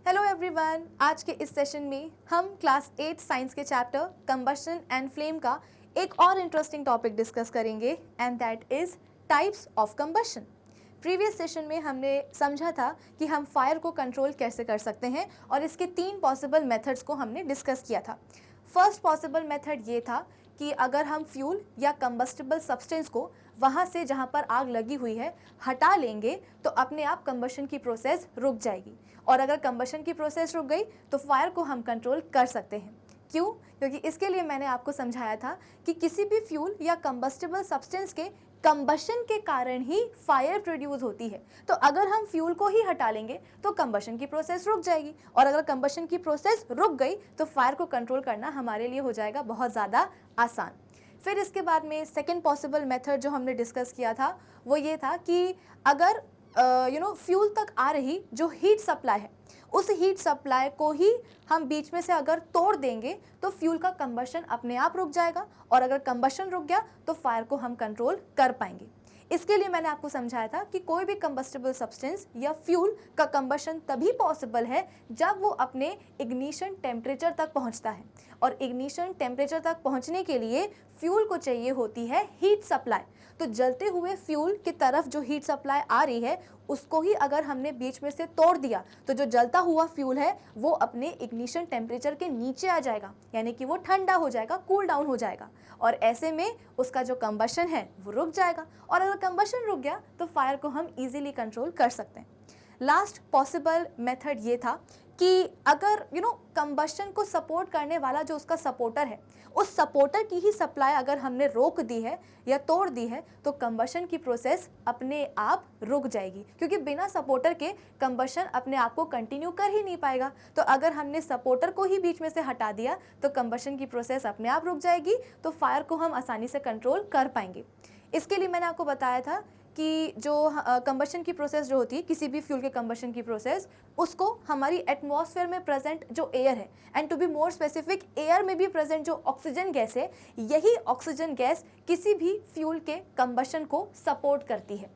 Hello everyone, आज के इस सेशन में हम क्लास 8 साइंस के चैप्टर कंबशन एंड फ्लेम का एक और इंटरेस्टिंग टॉपिक डिस्कस करेंगे and that is types of combustion. Previous session में हमने समझा था कि हम फायर को कंट्रोल कैसे कर सकते हैं और इसके 3 पॉसिबल मेथड्स को हमने डिस्कस किया था। फर्स्ट पॉसिबल मेथड ये था कि अगर हम फ्यूल या कंबस्टिबल सब्सटेंस को वहाँ से जहाँ पर आग लगी हुई है हटा लेंगे तो अपने आप कंबशन की प्रोसेस रुक जाएगी, और अगर कंबशन की प्रोसेस रुक गई तो फायर को हम कंट्रोल कर सकते हैं। क्यों? क्योंकि इसके लिए मैंने आपको समझाया था कि किसी भी फ्यूल या कंबस्टिबल सब्सटेंस के कंबशन के कारण ही फायर प्रोड्यूस होती है। तो अगर हम फ्यूल को ही हटा लेंगे तो कंबशन की प्रोसेस रुक जाएगी, और अगर कंबशन की प्रोसेस रुक गई तो फायर को कंट्रोल करना हमारे लिए हो जाएगा बहुत ज़्यादा आसान। फिर इसके बाद में सेकेंड पॉसिबल मेथड जो हमने डिस्कस किया था वो ये था कि अगर फ्यूल तक आ रही जो हीट सप्लाई है उस हीट सप्लाई को ही हम बीच में से अगर तोड़ देंगे तो फ्यूल का कंबशन अपने आप रुक जाएगा, और अगर कंबशन रुक गया तो फायर को हम कंट्रोल कर पाएंगे। इसके लिए मैंने आपको समझाया था कि कोई भी कंबस्टिबल सब्सटेंस या फ्यूल का कंबशन तभी पॉसिबल है जब वो अपने इग्निशन टेम्परेचर तक पहुंचता है, और इग्निशन टेम्परेचर तक पहुंचने के लिए फ्यूल को चाहिए होती है हीट सप्लाई। तो जलते हुए फ्यूल की तरफ जो हीट सप्लाई आ रही है उसको ही अगर हमने बीच में से तोड़ दिया तो जो जलता हुआ फ्यूल है वो अपने इग्निशन टेम्परेचर के नीचे आ जाएगा, यानी कि वो ठंडा हो जाएगा, कूल डाउन हो जाएगा, और ऐसे में उसका जो कंबशन है वो रुक जाएगा, और अगर कंबशन रुक गया तो फायर को हम इजीली कंट्रोल कर सकते हैं। लास्ट पॉसिबल मेथड ये था कि अगर कंबशन को सपोर्ट करने वाला जो उसका सपोर्टर है उस सपोर्टर की ही सप्लाई अगर हमने रोक दी है या तोड़ दी है तो कंबशन की प्रोसेस अपने आप रुक जाएगी, क्योंकि बिना सपोर्टर के कंबशन अपने आप को कंटिन्यू कर ही नहीं पाएगा। तो अगर हमने सपोर्टर को ही बीच में से हटा दिया तो कंबशन की प्रोसेस अपने आप रुक जाएगी, तो फायर को हम आसानी से कंट्रोल कर पाएंगे। इसके लिए मैंने आपको बताया था कि जो कंबशन की प्रोसेस जो होती है, किसी भी फ्यूल के कंबशन की प्रोसेस, उसको हमारी एटमॉस्फेयर में प्रेजेंट जो एयर है, and to be more specific air में भी प्रेजेंट जो ऑक्सीजन गैस है, यही ऑक्सीजन गैस किसी भी फ्यूल के कंबशन को सपोर्ट करती है।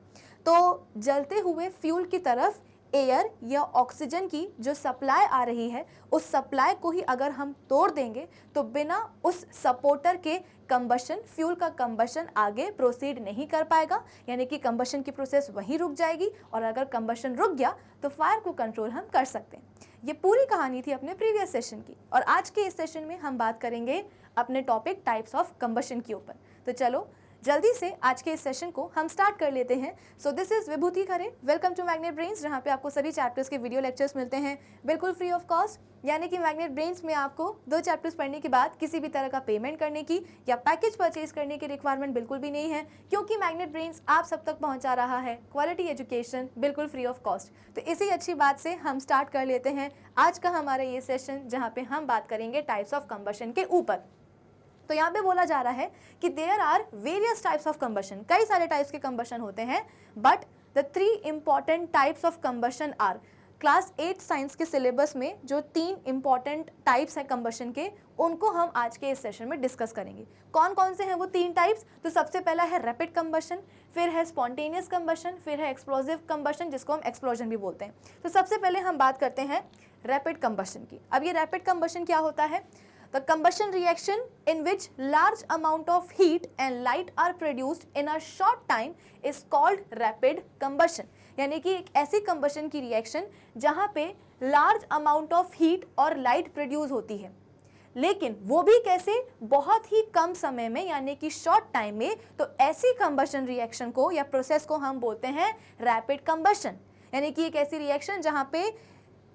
तो जलते हुए फ्यूल की तरफ एयर या ऑक्सीजन की जो सप्लाई आ रही है उस सप्लाई को ही अगर हम तोड़ देंगे तो बिना उस सपोर्टर के कंबशन, फ्यूल का कंबशन आगे प्रोसीड नहीं कर पाएगा, यानी कि कंबशन की प्रोसेस वहीं रुक जाएगी, और अगर कंबशन रुक गया तो फायर को कंट्रोल हम कर सकते हैं। ये पूरी कहानी थी अपने प्रीवियस सेशन की, और आज के इस सेशन में हम बात करेंगे अपने टॉपिक टाइप्स ऑफ कंबशन के ऊपर। तो चलो जल्दी से आज के इस सेशन को हम स्टार्ट कर लेते हैं। So this is Vibhuti Khare, welcome to Magnet Brains, जहाँ पे आपको सभी चैप्टर्स के वीडियो लेक्चर्स मिलते हैं बिल्कुल फ्री ऑफ कॉस्ट। यानी कि मैग्नेट ब्रेन्स में आपको 2 चैप्टर्स पढ़ने के बाद किसी भी तरह का पेमेंट करने की या पैकेज परचेज करने की रिक्वायरमेंट बिल्कुल भी नहीं है, क्योंकि मैग्नेट ब्रेन्स आप सब तक पहुंचा रहा है क्वालिटी एजुकेशन बिल्कुल फ्री ऑफ कॉस्ट। तो इसी अच्छी बात से हम स्टार्ट कर लेते हैं आज का हमारा ये सेशन, जहाँ पे हम बात करेंगे टाइप्स ऑफ कंबशन के ऊपर। तो यहाँ पे बोला जा रहा है कि there are various types of combustion, कई सारे टाइप्स के कंबशन होते हैं, but the 3 important types of combustion are. Class 8 science के सिलेबस में जो 3 इंपॉर्टेंट टाइप्स हैं कंबशन के, उनको हम आज के इस सेशन में डिस्कस करेंगे। कौन कौन से हैं वो 3 टाइप्स? तो सबसे पहला है रैपिड कंबशन, फिर है स्पॉन्टेनियस कंबशन, फिर है एक्सप्लोजिव कंबशन, जिसको हम एक्सप्लोजन भी बोलते हैं। तो सबसे पहले हम बात करते हैं रैपिड कंबशन की। अब ये रैपिड कंबशन क्या होता है? The combustion reaction in which large amount of heat and light are produced in a short time is called rapid combustion। यानी कि एक ऐसी combustion की reaction जहाँ पे large amount of heat और light produce होती है, लेकिन वो भी कैसे? बहुत ही कम समय में, यानी कि शॉर्ट टाइम में। तो ऐसी कंबशन रिएक्शन को या प्रोसेस को हम बोलते हैं रैपिड कंबशन, यानी कि एक ऐसी रिएक्शन जहाँ पे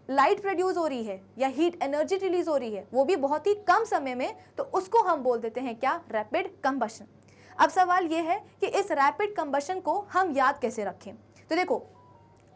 लाइट प्रोड्यूस हो रही है या हीट एनर्जी रिलीज हो रही है, वो भी बहुत ही कम समय में, तो उसको हम बोल देते हैं क्या? Rapid combustion. अब सवाल ये है कि इस रैपिड कंबशन को हम याद कैसे रखें? तो देखो,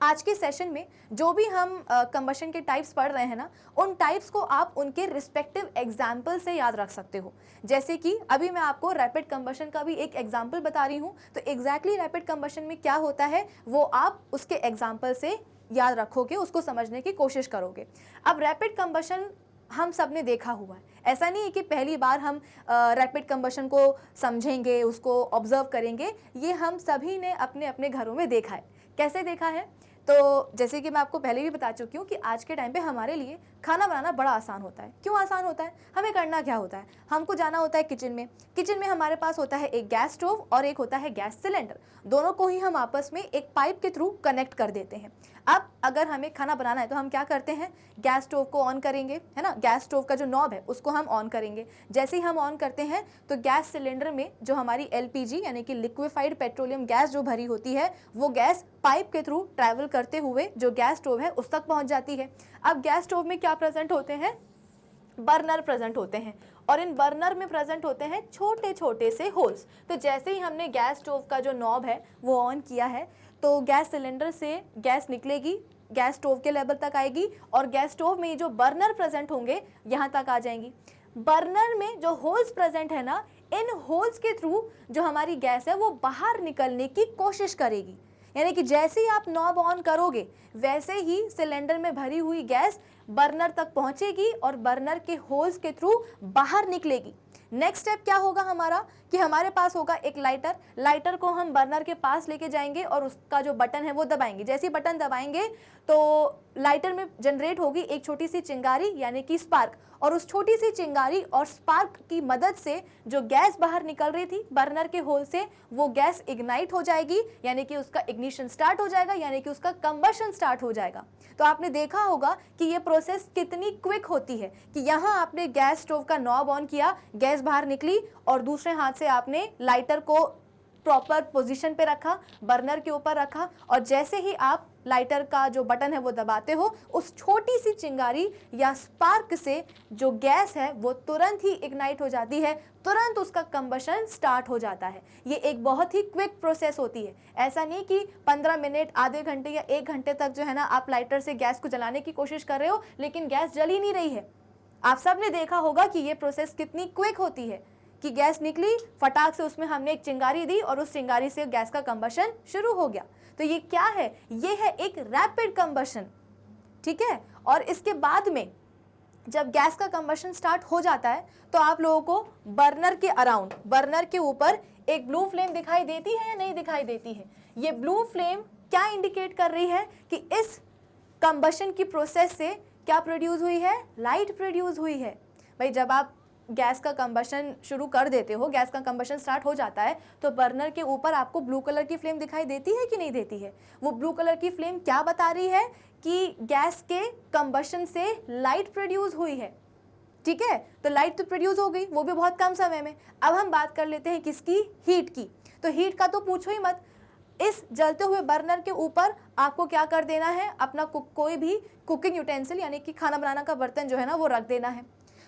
आज के सेशन में जो भी हम कंबशन के टाइप्स पढ़ रहे हैं ना, उन टाइप्स को आप उनके रिस्पेक्टिव एग्जाम्पल से याद रख सकते हो। जैसे कि अभी मैं आपको रैपिड कंबशन का भी एक एग्जाम्पल बता रही हूँ, तो एग्जैक्टली रैपिड कंबशन में क्या होता है वो आप उसके एग्जाम्पल से याद रखोगे, उसको समझने की कोशिश करोगे। अब रैपिड कंबशन हम सब ने देखा हुआ है, ऐसा नहीं है कि पहली बार हम रैपिड कंबशन को समझेंगे, उसको ऑब्जर्व करेंगे। ये हम सभी ने अपने अपने घरों में देखा है। कैसे देखा है? तो जैसे कि मैं आपको पहले भी बता चुकी हूँ कि आज के टाइम पे हमारे लिए खाना बनाना बड़ा आसान होता है। क्यों आसान होता है? हमें करना क्या होता है, हमको जाना होता है किचन में। किचन में हमारे पास होता है एक गैस स्टोव और एक होता है गैस सिलेंडर। दोनों को ही हम आपस में एक पाइप के थ्रू कनेक्ट कर देते हैं। अब अगर हमें खाना बनाना है तो हम क्या करते हैं, गैस स्टोव को ऑन करेंगे, है ना। गैस स्टोव का जो नॉब है उसको हम ऑन करेंगे। जैसे ही हम ऑन करते हैं तो गैस सिलेंडर में जो हमारी LPG यानी कि लिक्विफाइड पेट्रोलियम गैस जो भरी होती है वो गैस पाइप के थ्रू ट्रैवल करते हुए जो गैस स्टोव है उस तक पहुंच जाती है। अब गैस स्टोव में क्या प्रेजेंट होते हैं, बर्नर प्रेजेंट होते हैं और इन बर्नर में प्रेजेंट होते हैं छोटे छोटे से होल्स। तो जैसे ही हमने गैस स्टोव का जो नॉब है वो ऑन किया है तो गैस सिलेंडर से गैस निकलेगी, गैस स्टोव के लेवल तक आएगी और गैस स्टोव में जो बर्नर प्रेजेंट होंगे यहाँ तक आ जाएंगी। बर्नर में जो होल्स प्रेजेंट है ना, इन होल्स के थ्रू जो हमारी गैस है वो बाहर निकलने की कोशिश करेगी। यानी कि जैसे ही आप नॉब ऑन करोगे वैसे ही सिलेंडर में भरी हुई गैस बर्नर तक पहुंचेगी और बर्नर के होल्स के थ्रू बाहर निकलेगी। नेक्स्ट स्टेप क्या होगा हमारा कि हमारे पास होगा एक लाइटर। लाइटर को हम बर्नर के पास लेके जाएंगे और उसका जो बटन है वो दबाएंगे। जैसे ही बटन दबाएंगे तो लाइटर में जनरेट होगी एक छोटी सी चिंगारी यानी कि स्पार्क, और उस छोटी सी चिंगारी और स्पार्क की मदद से जो गैस बाहर निकल रही थी बर्नर के होल से वो गैस इग्नाइट हो जाएगी, यानी कि उसका इग्निशन स्टार्ट हो जाएगा, यानी कि उसका कंबशन स्टार्ट हो जाएगा। तो आपने देखा होगा कि ये प्रोसेस कितनी क्विक होती है कि यहाँ आपने गैस स्टोव का नॉब ऑन किया, गैस बाहर निकली और दूसरे हाथ से आपने लाइटर को प्रॉपर पोजीशन पे रखा, बर्नर के ऊपर रखा और जैसे ही आप लाइटर का जो बटन है वो दबाते हो उस छोटी सी चिंगारी या स्पार्क से जो गैस है वो तुरंत ही इग्नाइट हो जाती है, तुरंत उसका कंबशन स्टार्ट हो जाता है। ये एक बहुत ही क्विक प्रोसेस होती है। ऐसा नहीं कि 15 मिनट, आधे घंटे या 1 घंटे तक जो है ना आप लाइटर से गैस को जलाने की कोशिश कर रहे हो लेकिन गैस जल ही नहीं रही है। आप सब ने देखा होगा कि ये प्रोसेस कितनी क्विक होती है कि गैस निकली, फटाक से उसमें हमने एक चिंगारी दी और उस चिंगारी से गैस का कंबशन शुरू हो गया। तो ये क्या है, ये है एक रैपिड कंबशन, ठीक है। और इसके बाद में जब गैस का कंबशन स्टार्ट हो जाता है तो आप लोगों को बर्नर के अराउंड, बर्नर के ऊपर एक ब्लू फ्लेम दिखाई देती है या नहीं दिखाई देती है। ये ब्लू फ्लेम क्या इंडिकेट कर रही है कि इस कंबशन की प्रोसेस से क्या प्रोड्यूस हुई है, लाइट प्रोड्यूस हुई है। भाई जब आप गैस का कंबशन शुरू कर देते हो, गैस का कंबशन स्टार्ट हो जाता है तो बर्नर के ऊपर आपको ब्लू कलर की फ्लेम दिखाई देती है कि नहीं देती है। वो ब्लू कलर की फ्लेम क्या बता रही है कि गैस के कंबशन से लाइट प्रोड्यूस हुई है, ठीक है। तो लाइट तो प्रोड्यूस हो गई, वो भी बहुत कम समय में। अब हम बात कर लेते हैं किसकी, हीट की। तो हीट का तो पूछो ही मत। इस जलते हुए बर्नर के ऊपर आपको क्या कर देना है, अपना कोई भी कुकिंग यूटेंसिल यानी कि खाना बनाना का बर्तन जो है ना वो रख देना है।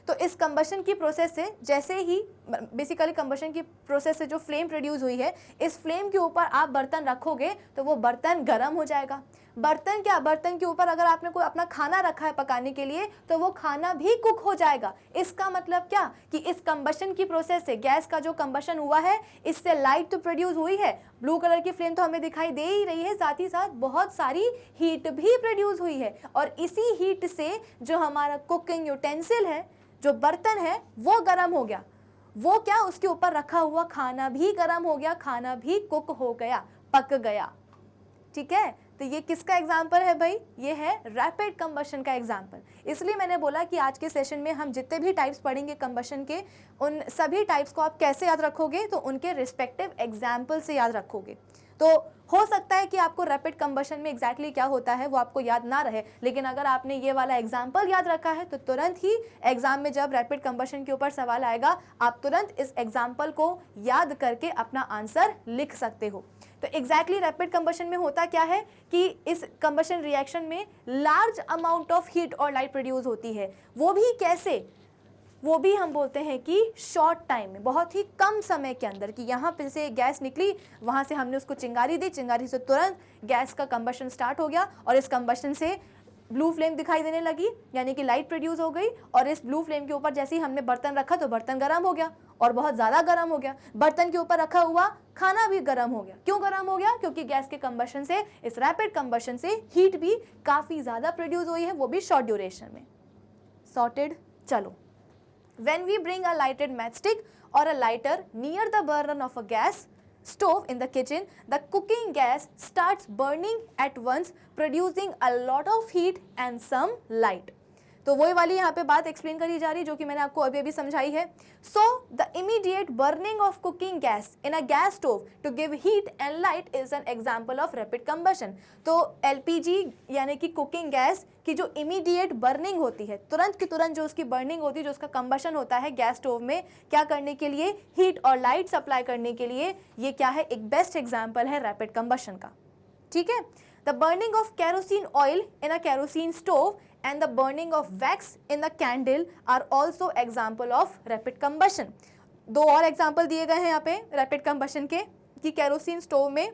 तो इस कंबशन की प्रोसेस से जैसे ही बेसिकली कंबशन की प्रोसेस से जो फ्लेम प्रोड्यूस हुई है, इस फ्लेम के ऊपर आप बर्तन रखोगे तो वो बर्तन गर्म हो जाएगा। बर्तन क्या, बर्तन के ऊपर अगर आपने कोई अपना खाना रखा है पकाने के लिए तो वो खाना भी कुक हो जाएगा। इसका मतलब क्या कि इस कंबशन की प्रोसेस से, गैस का जो कंबशन हुआ है इससे लाइट तो प्रोड्यूस हुई है, ब्लू कलर की फ्लेम तो हमें दिखाई दे ही रही है, साथ ही साथ बहुत सारी हीट भी प्रोड्यूस हुई है। और इसी हीट से जो हमारा कुकिंग यूटेंसिल है, जो बर्तन है वो गर्म हो गया। वो क्या, उसके ऊपर रखा हुआ खाना भी गर्म हो गया, खाना भी कुक हो गया, पक गया, ठीक है। तो ये किसका एग्जाम्पल है भाई, ये है रैपिड कंबशन का एग्जाम्पल। इसलिए मैंने बोला कि आज के सेशन में हम जितने भी टाइप्स पढ़ेंगे कंबशन के, उन सभी टाइप्स को आप कैसे याद रखोगे, तो उनके रिस्पेक्टिव एग्जाम्पल से याद रखोगे। तो हो सकता है कि आपको रैपिड कंबशन में एग्जैक्टली क्या होता है वो आपको याद ना रहे, लेकिन अगर आपने ये वाला एग्जाम्पल याद रखा है तो तुरंत ही एग्जाम में जब रैपिड कंबशन के ऊपर सवाल आएगा आप तुरंत इस एग्जाम्पल को याद करके अपना आंसर लिख सकते हो। तो एग्जैक्टली रैपिड कंबशन में होता क्या है कि इस कंबशन रिएक्शन में लार्ज अमाउंट ऑफ हीट और लाइट प्रोड्यूस होती है। वो भी कैसे, वो भी हम बोलते हैं कि शॉर्ट टाइम में, बहुत ही कम समय के अंदर, कि यहाँ पे से गैस निकली, वहाँ से हमने उसको चिंगारी दी, चिंगारी से तुरंत गैस का कंबशन स्टार्ट हो गया और इस कंबशन से ब्लू फ्लेम दिखाई देने लगी, यानी कि लाइट प्रोड्यूस हो गई। और इस ब्लू फ्लेम के ऊपर जैसे ही हमने बर्तन रखा तो बर्तन गर्म हो गया और बहुत ज़्यादा गर्म हो गया। बर्तन के ऊपर रखा हुआ खाना भी गर्म हो गया। क्यों गर्म हो गया, क्योंकि गैस के कंबशन से, इस रैपिड कंबशन से हीट भी काफ़ी ज़्यादा प्रोड्यूस हुई है, वो भी शॉर्ट ड्यूरेशन में। सॉर्टेड। चलो, when we bring a lighted matchstick or a lighter near the burner of a gas, stove in the kitchen, the cooking gas starts burning at once, producing a lot of heat and some light. तो वही वाली यहाँ पे बात explain करी जा रही जो कि मैंने आपको अभी अभी समझाई है. So the immediate burning of cooking gas in a gas stove to give heat and light is an example of rapid combustion. तो एलपीजी यानी कि कुकिंग गैस की जो इमीडिएट बर्निंग होती है, तुरंत की तुरंत जो उसकी बर्निंग होती है, जो उसका कंबशन होता है गैस स्टोव में, क्या करने के लिए, हीट और लाइट सप्लाई करने के लिए, ये क्या है, एक बेस्ट एग्जाम्पल है रैपिड कंबशन का. ठीक है. The burning of kerosene oil in a kerosene stove and the burning of wax in the candle are also example of rapid combustion. दो और एग्जाम्पल दिए गए हैं यहाँ पे रैपिड कंबशन के कि केरोसिन स्टोव में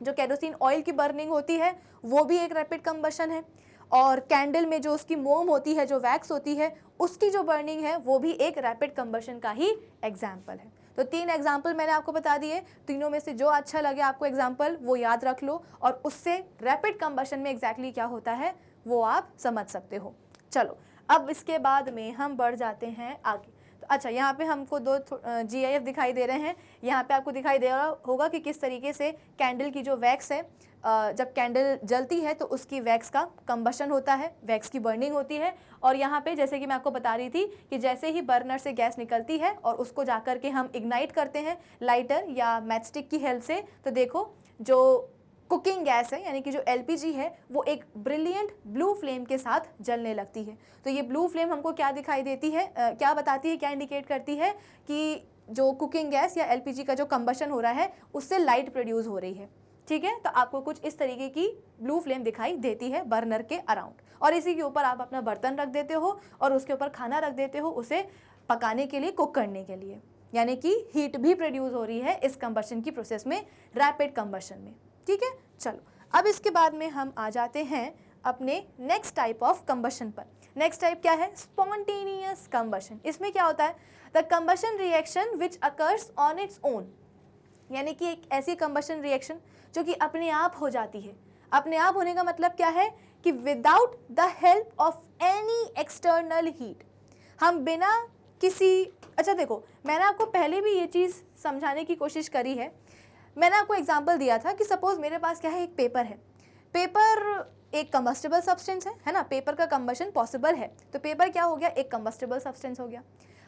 जो केरोसिन ऑयल की बर्निंग होती है वो भी एक रैपिड कंबशन है, और कैंडल में जो उसकी मोम होती है, जो वैक्स होती है, उसकी जो बर्निंग है वो भी एक रैपिड कंबशन का ही एग्जाम्पल है. तो 3 एग्जाम्पल मैंने आपको बता दिए. तीनों में से जो अच्छा लगे आपको एग्जाम्पल वो याद रख लो, और उससे रैपिड कंबशन में एग्जैक्टली क्या होता है वो आप समझ सकते हो. चलो अब इसके बाद में हम बढ़ जाते हैं आगे. तो अच्छा, यहाँ पे हमको 2 GIF दिखाई दे रहे हैं. यहाँ पे आपको दिखाई दे रहा होगा कि किस तरीके से कैंडल की जो वैक्स है, जब कैंडल जलती है तो उसकी वैक्स का कंबशन होता है, वैक्स की बर्निंग होती है. और यहाँ पे जैसे कि मैं आपको बता रही थी कि जैसे ही बर्नर से गैस निकलती है और उसको जाकर के हम इग्नाइट करते हैं लाइटर या मैचस्टिक की हेल्प से, तो देखो जो कुकिंग गैस है यानी कि जो एलपीजी है वो एक ब्रिलियंट ब्लू फ्लेम के साथ जलने लगती है. तो ये ब्लू फ्लेम हमको क्या दिखाई देती है, क्या बताती है, क्या इंडिकेट करती है कि जो कुकिंग गैस या एलपीजी का जो कंबशन हो रहा है उससे लाइट प्रोड्यूस हो रही है. ठीक है. तो आपको कुछ इस तरीके की ब्लू फ्लेम दिखाई देती है बर्नर के अराउंड, और इसी के ऊपर आप अपना बर्तन रख देते हो और उसके ऊपर खाना रख देते हो उसे पकाने के लिए, कुक करने के लिए, यानी कि हीट भी प्रोड्यूस हो रही है इस कंबशन की प्रोसेस में, रैपिड कंबशन में. ठीक है. चलो अब इसके बाद में हम आ जाते हैं अपने नेक्स्ट टाइप ऑफ कंबशन पर. नेक्स्ट टाइप क्या है, स्पॉन्टेनियस कंबशन. इसमें क्या होता है, the combustion reaction which occurs on its own, यानी कि एक ऐसी कंबशन रिएक्शन जो कि अपने आप हो जाती है. अपने आप होने का मतलब क्या है कि without the help of any external heat, हम बिना किसी, अच्छा देखो मैंने आपको पहले भी ये चीज़ समझाने की कोशिश करी है. मैंने आपको एग्जांपल दिया था कि सपोज मेरे पास क्या है, एक पेपर है. पेपर एक कंबस्टेबल सब्सटेंस है ना, पेपर का कंबशन पॉसिबल है. तो पेपर क्या हो गया, एक कंबस्टेबल सब्सटेंस हो गया.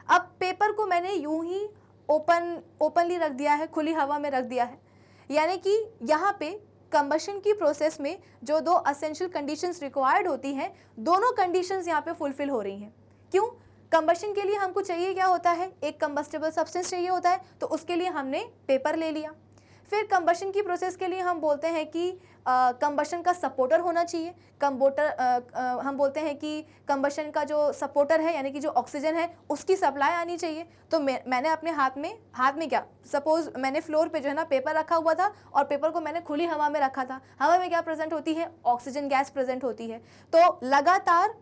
अब पेपर को मैंने यूं ही ओपनली रख दिया है, खुली हवा में रख दिया है, यानी कि यहाँ पे कंबशन की प्रोसेस में जो 2 असेंशियल कंडीशंस रिक्वायर्ड होती हैं, दोनों कंडीशंस यहाँ पे फुलफिल हो रही हैं. क्यों, कंबशन के लिए हमको चाहिए क्या होता है, एक कंबस्टेबल सब्सटेंस चाहिए होता है, तो उसके लिए हमने पेपर ले लिया. फिर कंबशन की प्रोसेस के लिए हम बोलते हैं कि कंबशन का सपोर्टर होना चाहिए. हम बोलते हैं कि कंबशन का जो सपोर्टर है यानी कि जो ऑक्सीजन है उसकी सप्लाई आनी चाहिए. तो मैंने अपने हाथ में क्या, सपोज मैंने फ्लोर पे जो है ना पेपर रखा हुआ था और पेपर को मैंने खुली हवा में रखा था. हवा में क्या प्रेजेंट होती है, ऑक्सीजन गैस प्रेजेंट होती है. तो लगातार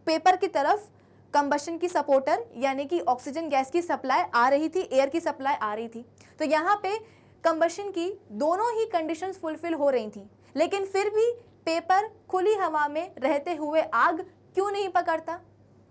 पेपर की तरफ कंबशन की सपोर्टर यानी कि ऑक्सीजन गैस की सप्लाई आ रही थी, एयर की सप्लाई आ रही थी. तो यहाँ पे कंबशन की दोनों ही कंडीशंस फुलफिल हो रही थी, लेकिन फिर भी पेपर खुली हवा में रहते हुए आग क्यों नहीं पकड़ता.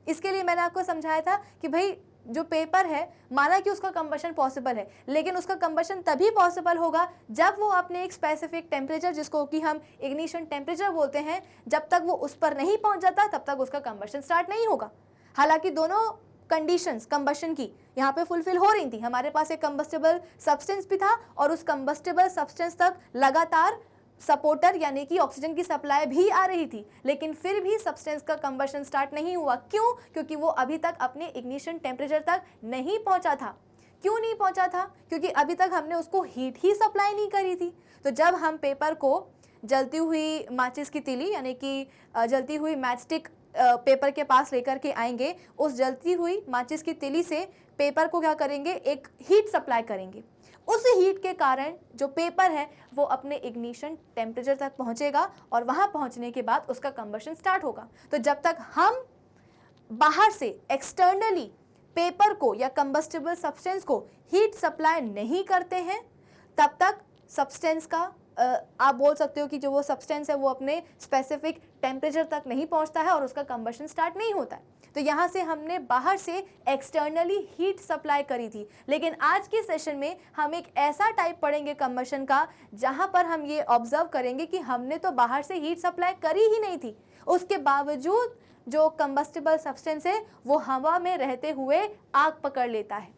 इसके लिए मैंने आपको समझाया था कि भाई जो पेपर है, माना कि उसका कंबशन पॉसिबल है, लेकिन उसका कंबशन तभी पॉसिबल होगा जब वो अपने एक स्पेसिफिक टेम्परेचर, जिसको कि हम इग्निशन टेम्परेचर बोलते हैं, जब तक वो उस पर नहीं पहुंच जाता तब तक उसका कंबशन स्टार्ट नहीं होगा. हालांकि दोनों कंडीशंस कंबशन की यहाँ पे फुलफिल हो रही थी. हमारे पास एक कंबस्टेबल सब्सटेंस भी था और उस कंबस्टेबल सब्सटेंस तक लगातार सपोर्टर यानी कि ऑक्सीजन की सप्लाई भी आ रही थी, लेकिन फिर भी सब्सटेंस का कंबशन स्टार्ट नहीं हुआ. क्यों, क्योंकि वो अभी तक अपने इग्निशन टेम्परेचर तक नहीं पहुंचा था. क्यों नहीं पहुंचा था, क्योंकि अभी तक हमने उसको हीट ही सप्लाई नहीं करी थी. तो जब हम पेपर को जलती हुई माचिस की तीली यानी कि जलती हुई मैचस्टिक पेपर के पास लेकर के आएंगे, उस जलती हुई माचिस की तीली से पेपर को क्या करेंगे, एक हीट सप्लाई करेंगे. उस हीट के कारण जो पेपर है वो अपने इग्निशन टेम्परेचर तक पहुंचेगा और वहां पहुंचने के बाद उसका कंबशन स्टार्ट होगा. तो जब तक हम बाहर से एक्सटर्नली पेपर को या कंबस्टेबल सब्सटेंस को हीट सप्लाई नहीं करते हैं, तब तक सब्सटेंस का आप बोल सकते हो कि जो वो सब्सटेंस है वो अपने स्पेसिफिक टेम्परेचर तक नहीं पहुंचता है और उसका कंबशन स्टार्ट नहीं होता है। तो यहाँ से हमने बाहर से एक्सटर्नली हीट सप्लाई करी थी, लेकिन आज के सेशन में हम एक ऐसा टाइप पढ़ेंगे कंबशन का जहाँ पर हम ये ऑब्जर्व करेंगे कि हमने तो बाहर से हीट सप्लाई करी ही नहीं थी, उसके बावजूद जो कंबस्टिबल सब्सटेंस है वो हवा में रहते हुए आग पकड़ लेता है,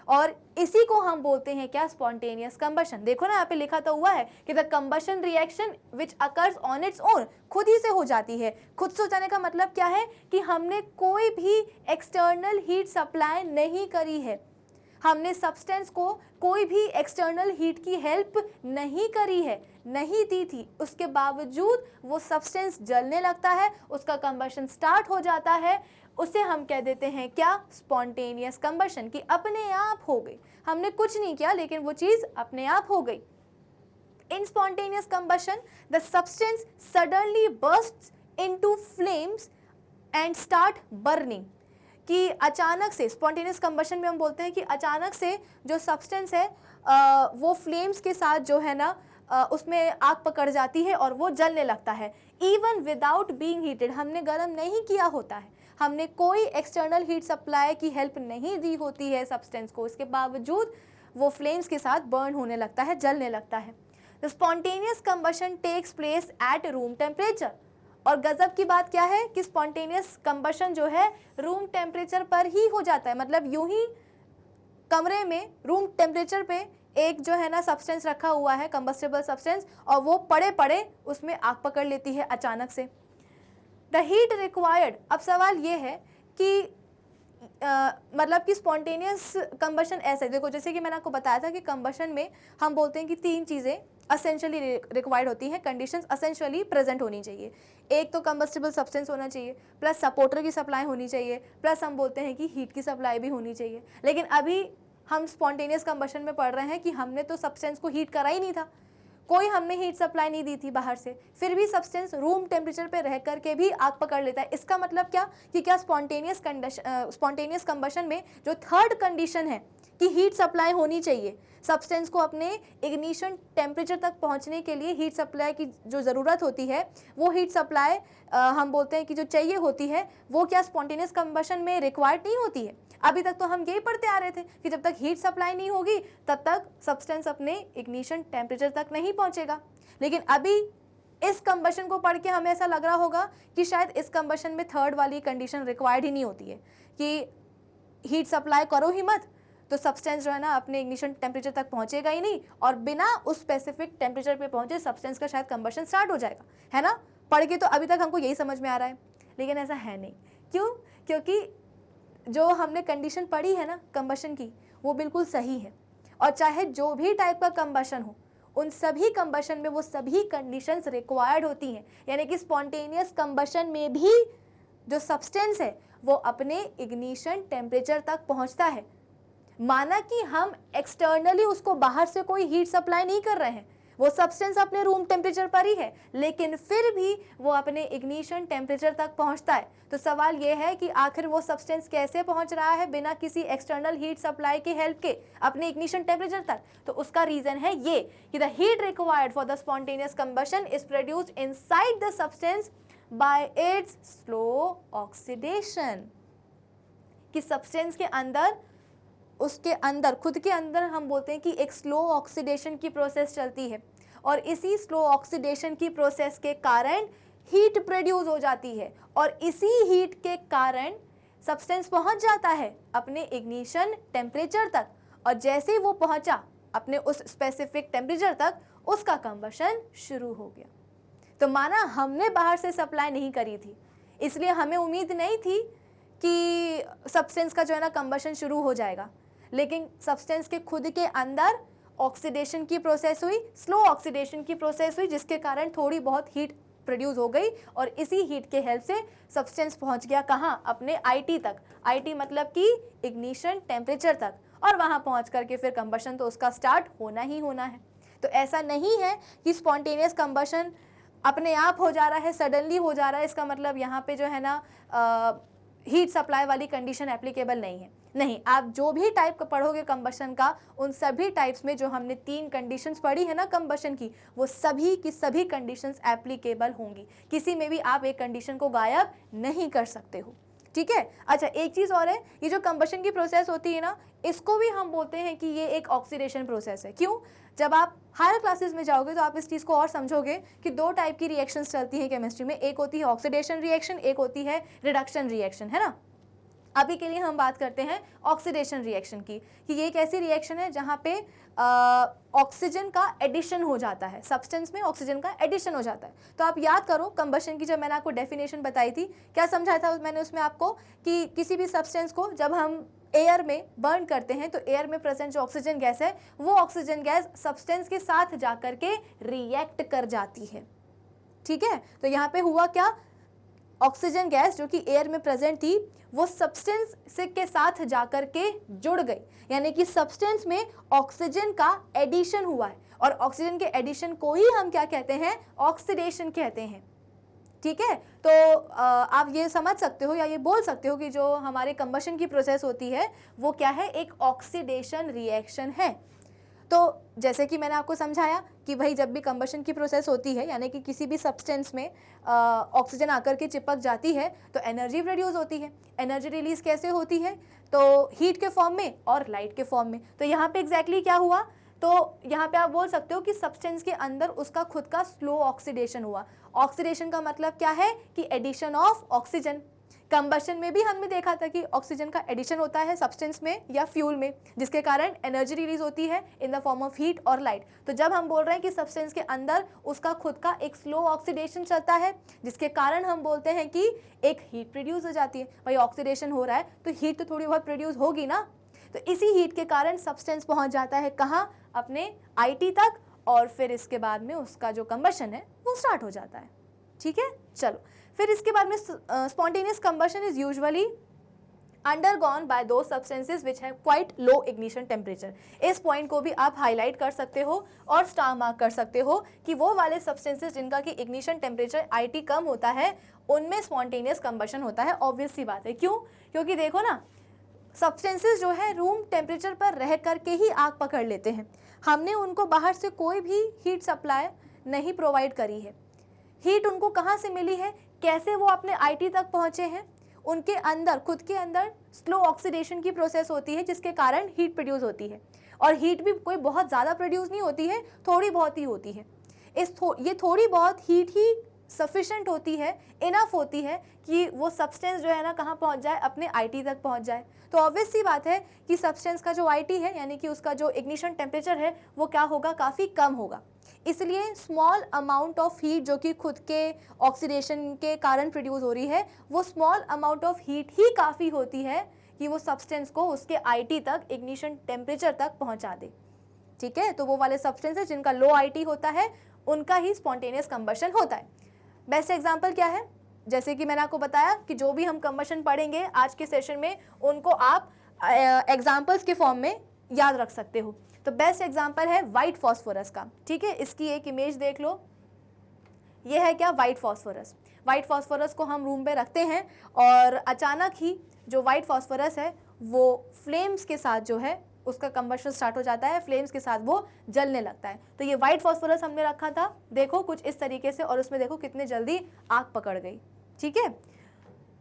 और इसी को हम बोलते हैं क्या, स्पॉन्टेनियस कंबशन। देखो ना यहाँ पे लिखा तो हुआ है कि the combustion reaction which occurs on its own, खुद ही से हो जाती है। खुद से हो जाने का मतलब क्या है कि हमने कोई भी एक्सटर्नल हीट सप्लाई नहीं करी है, हमने सब्सटेंस को कोई भी एक्सटर्नल हीट की हेल्प नहीं करी है, नहीं दी थी, उसके बावजूद वो सब्सटेंस जलने लगता है, उसका कंबशन स्टार्ट हो जाता है। उसे हम कह देते हैं क्या, स्पॉन्टेनियस कंबशन, की अपने आप हो गई, हमने कुछ नहीं किया लेकिन वो चीज अपने आप हो गई। In spontaneous combustion the substance suddenly bursts into flames and start burning, कि अचानक से, स्पॉन्टेनियस कंबशन में हम बोलते हैं कि अचानक से जो सब्सटेंस है वो फ्लेम्स के साथ जो है ना उसमें आग पकड़ जाती है और वो जलने लगता है, इवन विदाउट बीइंग हीटेड, हमने गर्म नहीं किया होता है, हमने कोई एक्सटर्नल हीट सप्लाई की हेल्प नहीं दी होती है सब्सटेंस को, इसके बावजूद वो फ्लेम्स के साथ बर्न होने लगता है, जलने लगता है। The spontaneous combustion takes place at room temperature, और गजब की बात क्या है कि स्पॉन्टेनियस कंबशन जो है रूम टेम्परेचर पर ही हो जाता है, मतलब यूं ही कमरे में रूम टेम्परेचर पे एक जो है ना सब्सटेंस रखा हुआ है, कंबस्टेबल सब्सटेंस, और वो पड़े पड़े उसमें आग पकड़ लेती है अचानक से। द हीट रिक्वायर्ड, अब सवाल ये है कि मतलब कि स्पॉन्टेनियस कंबशन ऐसे, देखो जैसे कि मैंने आपको बताया था कि कंबशन में हम बोलते हैं कि 3 चीज़ें असेंशियली रिक्वायर्ड होती हैं, कंडीशंस असेंशियली प्रेजेंट होनी चाहिए। एक तो कंबस्टिबल सब्सटेंस होना चाहिए, प्लस सपोर्टर की सप्लाई होनी चाहिए, प्लस हम बोलते हैं कि हीट की सप्लाई भी होनी चाहिए। लेकिन अभी हम स्पॉन्टेनियस कंबशन में पढ़ रहे हैं कि हमने तो सब्सटेंस को हीट करा ही नहीं था, कोई हमने हीट सप्लाई नहीं दी थी बाहर से, फिर भी सब्सटेंस रूम टेम्परेचर पे रह करके भी आग पकड़ लेता है। इसका मतलब क्या कि क्या स्पॉन्टेनियस कंबशन में जो थर्ड कंडीशन है कि हीट सप्लाई होनी चाहिए, सब्सटेंस को अपने इग्निशन टेम्परेचर तक पहुंचने के लिए हीट सप्लाई की जो ज़रूरत होती है, वो हीट सप्लाई हम बोलते हैं कि जो चाहिए होती है, वो क्या स्पॉन्टेनियस कंबशन में रिक्वायर्ड नहीं होती है। अभी तक तो हम यही पढ़ते आ रहे थे कि जब तक हीट सप्लाई नहीं होगी तब तक सब्सटेंस अपने इग्निशन टेम्परेचर तक नहीं पहुंचेगा। लेकिन अभी इस कंबशन को पढ़ के हमें ऐसा लग रहा होगा कि शायद इस कंबशन में थर्ड वाली कंडीशन रिक्वायर्ड ही नहीं होती है कि हीट सप्लाई करो ही मत, तो सब्सटेंस जो है ना अपने इग्निशन टेम्परेचर तक पहुंचेगा ही नहीं, और बिना उस स्पेसिफिक टेम्परेचर पे पहुंचे सब्सटेंस का शायद कंबशन स्टार्ट हो जाएगा, है ना। पढ़ के तो अभी तक हमको यही समझ में आ रहा है, लेकिन ऐसा है नहीं। क्यों? क्योंकि जो हमने कंडीशन पढ़ी है ना कंबशन की, वो बिल्कुल सही है, और चाहे जो भी टाइप का कंबशन हो, उन सभी कंबशन में वो सभी कंडीशंस रिक्वायर्ड होती हैं। यानी कि स्पॉन्टेनियस कंबशन में भी जो सब्सटेंस है वो अपने इग्निशन टेम्परेचर तक पहुंचता है। माना कि हम एक्सटर्नली उसको बाहर से कोई हीट सप्लाई नहीं कर रहे हैं, वो सब्सटेंस अपने रूम टेम्परेचर पर ही है, लेकिन फिर भी वो अपने इग्निशन टेम्परेचर तक पहुंचता है। तो सवाल ये है कि आखिर वो सब्सटेंस कैसे पहुंच रहा है बिना किसी एक्सटर्नल हीट सप्लाई की हेल्प के अपने इग्निशन टेम्परेचर तक। तो उसका रीजन है ये कि the heat required for the spontaneous combustion is produced inside the substance by it's slow oxidation, कि सब्सटेंस के अंदर, उसके अंदर, खुद के अंदर हम बोलते हैं कि एक स्लो ऑक्सीडेशन की प्रोसेस चलती है, और इसी स्लो ऑक्सीडेशन की प्रोसेस के कारण हीट प्रोड्यूस हो जाती है, और इसी हीट के कारण सब्सटेंस पहुंच जाता है अपने इग्निशन टेम्परेचर तक, और जैसे ही वो पहुंचा अपने उस स्पेसिफिक टेम्परेचर तक, उसका कंबशन शुरू हो गया। तो माना हमने बाहर से सप्लाई नहीं करी थी, इसलिए हमें उम्मीद नहीं थी कि सब्सटेंस का जो है ना कंबशन शुरू हो जाएगा, लेकिन सब्सटेंस के खुद के अंदर ऑक्सीडेशन की प्रोसेस हुई, स्लो ऑक्सीडेशन की प्रोसेस हुई, जिसके कारण थोड़ी बहुत हीट प्रोड्यूस हो गई, और इसी हीट के हेल्प से सब्सटेंस पहुंच गया कहाँ, अपने आईटी तक। आईटी मतलब कि इग्निशन टेम्परेचर तक, और वहाँ पहुँच करके फिर कंबशन तो उसका स्टार्ट होना ही होना है। तो ऐसा नहीं है कि स्पॉन्टेनियस कंबशन अपने आप हो जा रहा है, सडनली हो जा रहा है। इसका मतलब यहाँ पे जो है ना हीट सप्लाई वाली कंडीशन एप्लीकेबल नहीं है। नहीं, आप जो भी टाइप का पढ़ोगे कंबशन का, उन सभी टाइप्स में जो हमने 3 कंडीशंस पढ़ी है ना कंबशन की, वो सभी की सभी कंडीशंस एप्लीकेबल होंगी। किसी में भी आप एक कंडीशन को गायब नहीं कर सकते हो, ठीक है। अच्छा, एक चीज़ और है, ये जो कंबशन की प्रोसेस होती है ना, इसको भी हम बोलते हैं कि ये एक ऑक्सीडेशन प्रोसेस है। क्यों? जब आप हायर क्लासेस में जाओगे तो आप इस चीज़ को और समझोगे कि 2 टाइप की रिएक्शंस चलती हैं केमिस्ट्री में, एक होती है ऑक्सीडेशन रिएक्शन, एक होती है रिडक्शन रिएक्शन, है ना। अभी के लिए हम बात करते हैं ऑक्सीडेशन रिएक्शन की, कि ये एक ऐसी रिएक्शन है जहाँ पे ऑक्सीजन का एडिशन हो जाता है, सब्सटेंस में ऑक्सीजन का एडिशन हो जाता है। तो आप याद करो कंबशन की जब मैंने आपको डेफिनेशन बताई थी, क्या समझाया था मैंने उसमें आपको, कि किसी भी सब्सटेंस को जब हम एयर में बर्न करते हैं तो एयर में प्रेजेंट जो ऑक्सीजन गैस है, वो ऑक्सीजन गैस सब्सटेंस के साथ जाकर के रिएक्ट कर जाती है, ठीक है। तो यहाँ पे हुआ क्या, ऑक्सीजन गैस जो कि एयर में प्रेजेंट थी, वो सब्सटेंस से के साथ जाकर के जुड़ गई, यानी कि सब्सटेंस में ऑक्सीजन का एडिशन हुआ है, और ऑक्सीजन के एडिशन को ही हम क्या कहते हैं, ऑक्सीडेशन कहते हैं, ठीक है। तो आप ये समझ सकते हो या ये बोल सकते हो कि जो हमारे कंबशन की प्रोसेस होती है वो क्या है, एक ऑक्सीडेशन रिएक्शन है। तो जैसे कि मैंने आपको समझाया कि भाई जब भी कंबशन की प्रोसेस होती है, यानी कि किसी भी सब्सटेंस में ऑक्सीजन आकर के चिपक जाती है तो एनर्जी प्रोड्यूस होती है। एनर्जी रिलीज कैसे होती है, तो हीट के फॉर्म में और लाइट के फॉर्म में। तो यहाँ पे एग्जैक्टली क्या हुआ, तो यहाँ पे आप बोल सकते हो कि सब्सटेंस के अंदर उसका खुद का स्लो ऑक्सीडेशन हुआ। ऑक्सीडेशन का मतलब क्या है, कि एडिशन ऑफ ऑक्सीजन। कंबशन में भी हमने देखा था कि ऑक्सीजन का एडिशन होता है सब्सटेंस में या फ्यूल में, जिसके कारण एनर्जी रिलीज होती है in the form of heat और लाइट। तो जब हम बोल रहे हैं कि सब्सटेंस के अंदर उसका खुद का एक स्लो ऑक्सीडेशन चलता है, जिसके कारण हम बोलते हैं कि एक हीट प्रोड्यूस हो जाती है। भाई ऑक्सीडेशन हो रहा है तो हीट तो थोड़ी बहुत प्रोड्यूस होगी ना, तो इसी हीट के कारण सब्सटेंस पहुंच जाता है कहाँ, अपने आईटी तक, और फिर इसके बाद में उसका जो कंबशन है वो स्टार्ट हो जाता है, ठीक है। चलो, फिर इसके बाद में spontaneous combustion is usually undergone by those substances which have quite low ignition temperature. इस पॉइंट को भी आप हाईलाइट कर सकते हो और स्टार मार्क कर सकते हो कि वो वाले सब्सटेंसेस जिनका कि इग्निशन टेम्परेचर आईटी कम होता है, उनमें स्पॉन्टेनियस कंबशन होता है। ऑब्वियस सी बात है, क्यों? क्योंकि देखो ना, सब्सटेंसेस जो है रूम टेम्परेचर पर रह करके ही आग पकड़ लेते हैं। हमने उनको बाहर से कोई भी हीट सप्लाई नहीं प्रोवाइड करी है। हीट उनको कहाँ से मिली है, कैसे वो अपने आईटी तक पहुँचे हैं, उनके अंदर, खुद के अंदर स्लो ऑक्सीडेशन की प्रोसेस होती है, जिसके कारण हीट प्रोड्यूस होती है। और हीट भी कोई बहुत ज़्यादा प्रोड्यूस नहीं होती है, थोड़ी बहुत ही होती है। ये थोड़ी बहुत हीट ही सफिशेंट होती है, इनफ होती है कि वो सब्सटेंस जो है ना कहाँ पहुँच जाए, अपने आईटी तक पहुँच जाए। तो ऑब्वियस सी बात है कि सब्सटेंस का जो आईटी है, यानी कि उसका जो इग्निशन टेम्परेचर है, वो क्या होगा, काफ़ी कम होगा। इसलिए स्मॉल अमाउंट ऑफ हीट जो कि खुद के ऑक्सीडेशन के कारण प्रोड्यूस हो रही है, वो स्मॉल अमाउंट ऑफ हीट ही काफ़ी होती है कि वो सब्सटेंस को उसके आईटी तक, इग्निशन टेम्परेचर तक पहुंचा दे, ठीक है। तो वो वाले सब्सटेंसेस जिनका लो आईटी होता है, उनका ही स्पॉन्टेनियस कंबशन होता है। बेस्ट एग्जाम्पल क्या है, जैसे कि मैंने आपको बताया कि जो भी हम कंबशन पढ़ेंगे आज के सेशन में, उनको आप एग्जाम्पल्स के फॉर्म में याद रख सकते हो। तो बेस्ट एग्जाम्पल है वाइट फॉस्फोरस का, ठीक है। इसकी एक इमेज देख लो, ये है क्या, वाइट फॉस्फोरस। वाइट फॉस्फोरस को हम रूम पे रखते हैं और अचानक ही जो वाइट फॉस्फोरस है वो फ्लेम्स के साथ जो है उसका कंबशन स्टार्ट हो जाता है, फ्लेम्स के साथ वो जलने लगता है। तो ये वाइट फॉस्फोरस हमने रखा था, देखो कुछ इस तरीके से, और उसमें देखो कितने जल्दी आग पकड़ गई, ठीक है।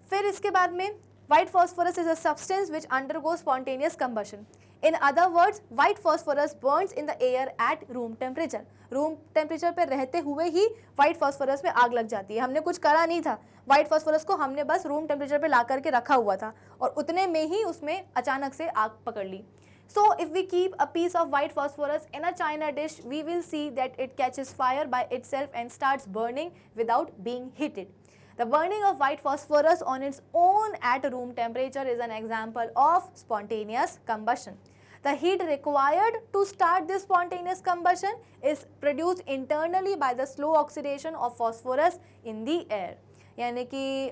फिर इसके बाद में white phosphorus is a substance which undergoes spontaneous combustion. In other words, white phosphorus burns in the air at room temperature. Room temperature पर रहते हुए ही व्हाइट फॉस्फोरस में आग लग जाती है। हमने कुछ करा नहीं था, व्हाइट फॉस्फोरस को हमने बस रूम टेम्परेचर पे ला करके रखा हुआ था और उतने में ही उसमें अचानक से आग पकड़ ली। So if we keep a piece of white phosphorus in a china dish, we will see that it catches fire by itself and starts burning without being heated. The burning of white phosphorus on its own at room temperature is an example of spontaneous combustion. The heat required to start this spontaneous combustion is produced internally by the slow oxidation of phosphorus in the air. यानी कि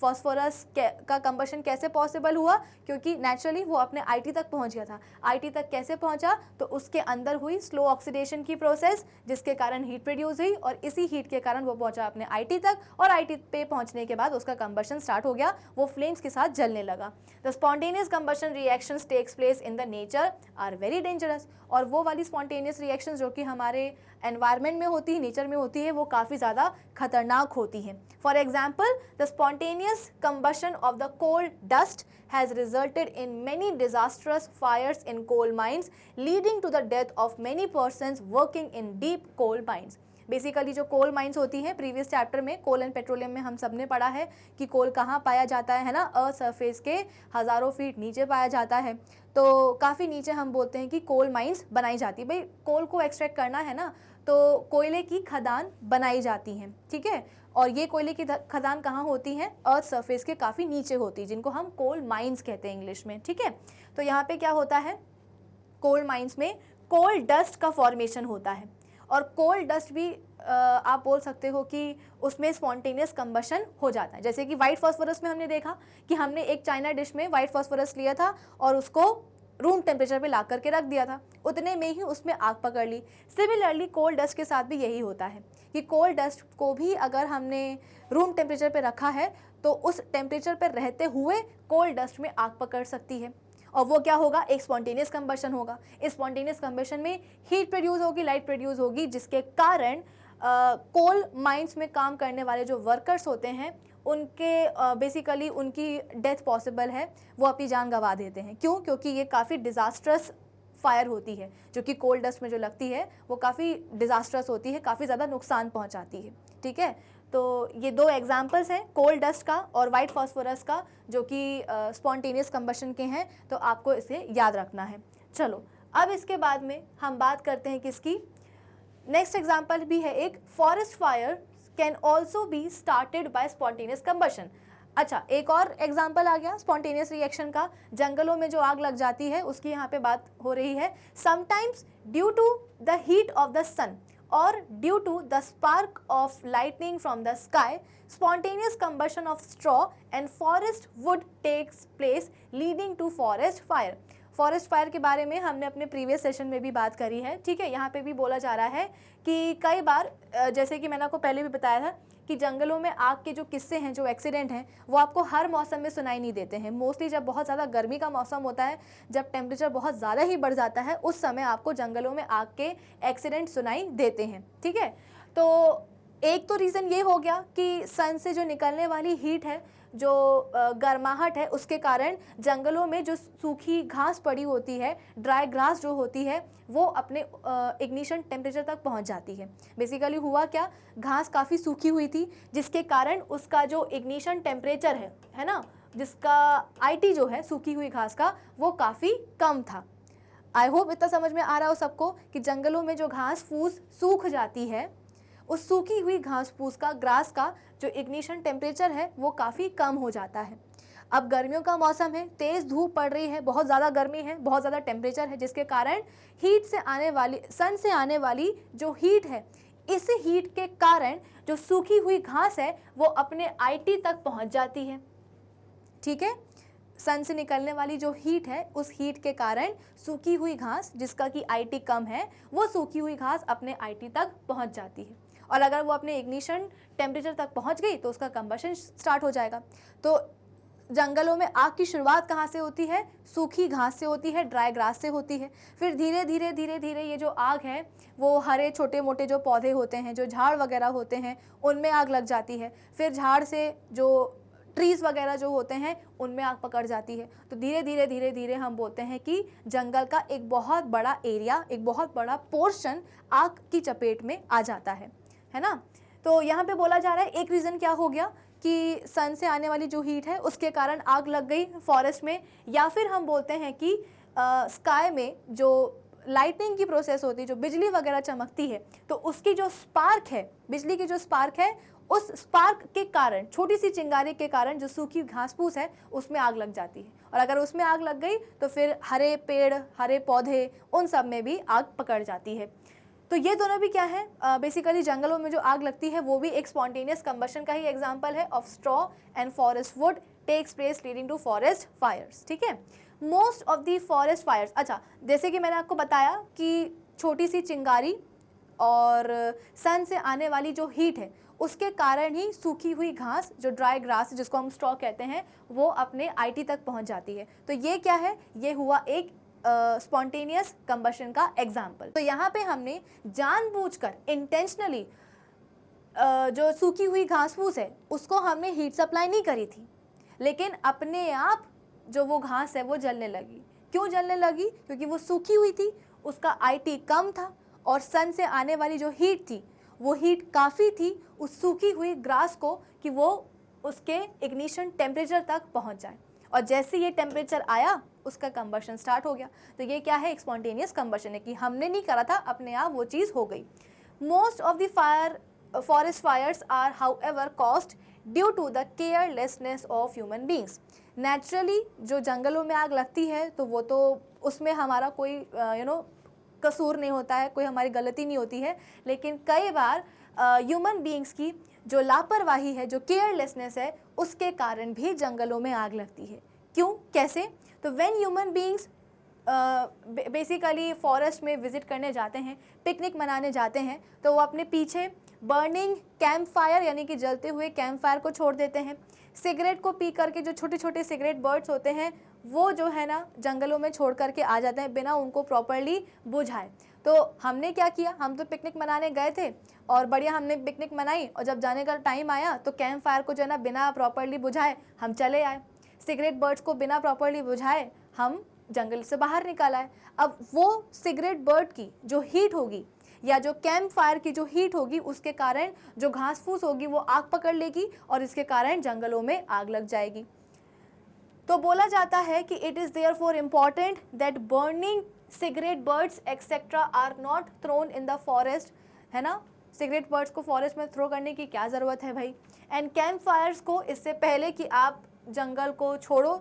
phosphorus का combustion कैसे possible हुआ, क्योंकि naturally वो अपने IT तक पहुंच गया था। आईटी तक कैसे पहुंचा, तो उसके अंदर हुई स्लो ऑक्सीडेशन की प्रोसेस, जिसके कारण हीट प्रोड्यूस हुई और इसी हीट के कारण वो पहुंचा अपने आईटी तक, और आईटी पे पहुंचने के बाद उसका कंबशन स्टार्ट हो गया, वो फ्लेम्स के साथ जलने लगा। The spontaneous combustion reactions takes place in the nature are very dangerous. और वो वाली स्पॉन्टेनियस रिएक्शंस जो कि हमारे एनवायरनमेंट में होती है, नेचर में होती है, वो काफ़ी ज़्यादा खतरनाक होती हैं। For example, the spontaneous combustion of the coal dust has resulted in many disastrous fires in coal mines, leading to the death of many persons working in deep coal mines. Basically जो coal mines होती हैं, previous chapter में कोल and petroleum में हम सब ने पढ़ा है कि कोल कहाँ पाया जाता है ना, अर्थ सरफेस के हज़ारों फीट नीचे पाया जाता है। तो काफ़ी नीचे हम बोलते हैं कि कोल माइंस बनाई जाती है। भाई कोल को एक्सट्रैक्ट करना है ना, तो कोयले की खदान बनाई जाती हैं, ठीक है। और ये कोयले की खदान कहाँ होती हैं, अर्थ सरफेस के काफ़ी नीचे होती है, जिनको हम कोल माइंस कहते हैं इंग्लिश में, ठीक है। तो यहाँ पे क्या होता है, कोल माइंस में कोल डस्ट का फॉर्मेशन होता है, और कोल डस्ट भी आप बोल सकते हो कि उसमें स्पॉन्टेनियस कंबशन हो जाता है। जैसे कि वाइट फॉस्फोरस में हमने देखा कि हमने एक चाइना डिश में वाइट फॉस्फोरस लिया था और उसको रूम टेम्परेचर पे ला करके रख दिया था, उतने में ही उसमें आग पकड़ ली। सिमिलरली कोल डस्ट के साथ भी यही होता है कि कोल डस्ट को भी अगर हमने रूम टेम्परेचर पे रखा है तो उस टेम्परेचर पर रहते हुए कोल डस्ट में आग पकड़ सकती है, और वो क्या होगा, एक स्पॉन्टेनियस कंबशन होगा। इस स्पॉन्टेनियस कंबशन में हीट प्रोड्यूस होगी, लाइट प्रोड्यूस होगी, जिसके कारण कोल माइंस में काम करने वाले जो वर्कर्स होते हैं उनके बेसिकली उनकी डेथ पॉसिबल है, वो अपनी जान गंवा देते हैं। क्यों? क्योंकि ये काफ़ी डिज़ास्ट्रस फायर होती है, जो कि कोल डस्ट में जो लगती है वो काफ़ी डिज़ास्ट्रस होती है, काफ़ी ज़्यादा नुकसान पहुंचाती है, ठीक है। तो ये दो एग्जांपल्स हैं, कोल डस्ट का और वाइट फॉस्फोरस का, जो कि स्पॉन्टेनियस कंबशन के हैं, तो आपको इसे याद रखना है। चलो अब इसके बाद में हम बात करते हैं किसकी, नेक्स्ट एग्जाम्पल भी है एक, forest fire can also be started by spontaneous combustion. अच्छा, एक और एग्जाम्पल आ गया स्पॉन्टेनियस रिएक्शन का, जंगलों में जो आग लग जाती है उसकी यहाँ पे बात हो रही है। Sometimes due to the heat of the sun और due to the spark of lightning from the sky, spontaneous combustion of straw and forest wood takes place leading to forest fire। Forest fire के बारे में हमने अपने previous session में भी बात करी है, ठीक है। यहाँ पे भी बोला जा रहा है कि कई बार जैसे कि मैंने आपको पहले भी बताया था कि जंगलों में आग के जो किस्से हैं, जो एक्सीडेंट हैं, वो आपको हर मौसम में सुनाई नहीं देते हैं। मोस्टली जब बहुत ज़्यादा गर्मी का मौसम होता है, जब टेम्परेचर बहुत ज़्यादा ही बढ़ जाता है, उस समय आपको जंगलों में आग के एक्सीडेंट सुनाई देते हैं, ठीक है। तो एक तो रीज़न ये हो गया कि सन से जो निकलने वाली हीट है, जो गर्माहट है, उसके कारण जंगलों में जो सूखी घास पड़ी होती है, ड्राई ग्रास जो होती है, वो अपने इग्निशन टेम्परेचर तक पहुंच जाती है। बेसिकली हुआ क्या, घास काफ़ी सूखी हुई थी, जिसके कारण उसका जो इग्निशन टेम्परेचर है ना, जिसका आईटी जो है सूखी हुई घास का, वो काफ़ी कम था। आई होप इतना समझ में आ रहा हो सबको कि जंगलों में जो घास फूस सूख जाती है, उस सूखी हुई घास फूस का, ग्रास का जो इग्निशन टेम्परेचर है वो काफ़ी कम हो जाता है। अब गर्मियों का मौसम है, तेज़ धूप पड़ रही है, बहुत ज़्यादा गर्मी है, बहुत ज़्यादा टेम्परेचर है, जिसके कारण हीट से आने वाली, सन से आने वाली जो हीट है, इस हीट के कारण जो सूखी हुई घास है वो अपने आईटी तक पहुंच जाती है, ठीक है। सन से निकलने वाली जो हीट है, उस हीट के कारण सूखी हुई घास, जिसका कि आईटी कम है, वो सूखी हुई घास अपने आईटी तक पहुंच जाती है, और अगर वो अपने इग्निशन टेम्परेचर तक पहुंच गई तो उसका कंबशन स्टार्ट हो जाएगा। तो जंगलों में आग की शुरुआत कहाँ से होती है, सूखी घास से होती है, ड्राई ग्रास से होती है। फिर धीरे धीरे धीरे धीरे ये जो आग है वो हरे छोटे मोटे जो पौधे होते हैं, जो झाड़ वगैरह होते हैं, उनमें आग लग जाती है। फिर झाड़ से जो ट्रीज़ वगैरह जो होते हैं उनमें आग पकड़ जाती है। तो धीरे धीरे धीरे धीरे हम बोलते हैं कि जंगल का एक बहुत बड़ा एरिया, एक बहुत बड़ा पोर्शन आग की चपेट में आ जाता है ना। तो यहाँ पे बोला जा रहा है एक रीज़न क्या हो गया कि सन से आने वाली जो हीट है उसके कारण आग लग गई फॉरेस्ट में, या फिर हम बोलते हैं कि स्काई में जो लाइटनिंग की प्रोसेस होती है, जो बिजली वगैरह चमकती है, तो उसकी जो स्पार्क है, बिजली की जो स्पार्क है, उस स्पार्क के कारण, छोटी सी चिंगारी के कारण जो सूखी घास फूस है उसमें आग लग जाती है। और अगर उसमें आग लग गई तो फिर हरे पेड़, हरे पौधे, उन सब में भी आग पकड़ जाती है। तो ये दोनों भी क्या है, बेसिकली जंगलों में जो आग लगती है वो भी एक स्पॉन्टेनियस कंबशन का ही एग्जांपल है of straw and forest wood takes place leading to forest fires. ठीक है, most of the forest fires, अच्छा जैसे कि मैंने आपको बताया कि छोटी सी चिंगारी और सन से आने वाली जो हीट है उसके कारण ही सूखी हुई घास, जो ड्राई ग्रास जिसको हम स्ट्रॉ कहते हैं, वो अपने आईटी तक पहुंच जाती है। तो ये क्या है, ये हुआ एक स्पॉन्टेनियस कंबशन का एग्जाम्पल। तो यहाँ पे हमने जानबूझकर इंटेंशनली जो सूखी हुई घास फूस है उसको हमने हीट सप्लाई नहीं करी थी, लेकिन अपने आप जो वो घास है वो जलने लगी। क्यों जलने लगी? क्योंकि वो सूखी हुई थी, उसका आईटी कम था और सन से आने वाली जो हीट थी वो हीट काफ़ी थी उस सूखी हुई ग्रास को कि वो उसके इग्निशन टेम्परेचर तक पहुंच जाए, और जैसे ये टेम्परेचर आया उसका कंबशन स्टार्ट हो गया। तो ये क्या है, एक स्पॉन्टेनियस कंबशन है कि हमने नहीं करा था, अपने आप वो चीज़ हो गई। Most of the forest fires are however caused due to the carelessness of human beings. Naturally जो जंगलों में आग लगती है तो वो तो उसमें हमारा कोई कसूर नहीं होता है, कोई हमारी गलती नहीं होती है, लेकिन कई बार ह्यूमन बींग्स की जो लापरवाही है, जो केयरलेसनेस है, उसके कारण भी जंगलों में आग लगती है। क्यों, कैसे? तो when human beings basically forest में विजिट करने जाते हैं, पिकनिक मनाने जाते हैं, तो वो अपने पीछे बर्निंग कैंप फायर यानी कि जलते हुए कैंप फायर को छोड़ देते हैं। सिगरेट को पी करके जो छोटे छोटे सिगरेट बर्ड्स होते हैं वो जो है ना जंगलों में छोड़ करके आ जाते हैं बिना उनको प्रॉपरली बुझाए। तो हमने क्या किया, हम तो पिकनिक मनाने गए थे और बढ़िया हमने पिकनिक मनाई, और जब जाने का टाइम आया तो कैंप फायर को जो है ना बिना प्रॉपरली बुझाए हम चले आए, सिगरेट बर्ड्स को बिना प्रॉपरली बुझाए हम जंगल से बाहर निकल आए। अब वो सिगरेट बर्ड की जो हीट होगी या जो कैंप फायर की जो हीट होगी उसके कारण जो घास फूस होगी वो आग पकड़ लेगी और इसके कारण जंगलों में आग लग जाएगी। तो बोला जाता है कि it is therefore important that burning cigarette buds etcetera are not thrown in the forest, है ना, सिगरेट बर्ड्स को फॉरेस्ट में थ्रो करने की क्या ज़रूरत है भाई। एंड कैंप फायर्स को इससे पहले कि आप जंगल को छोड़ो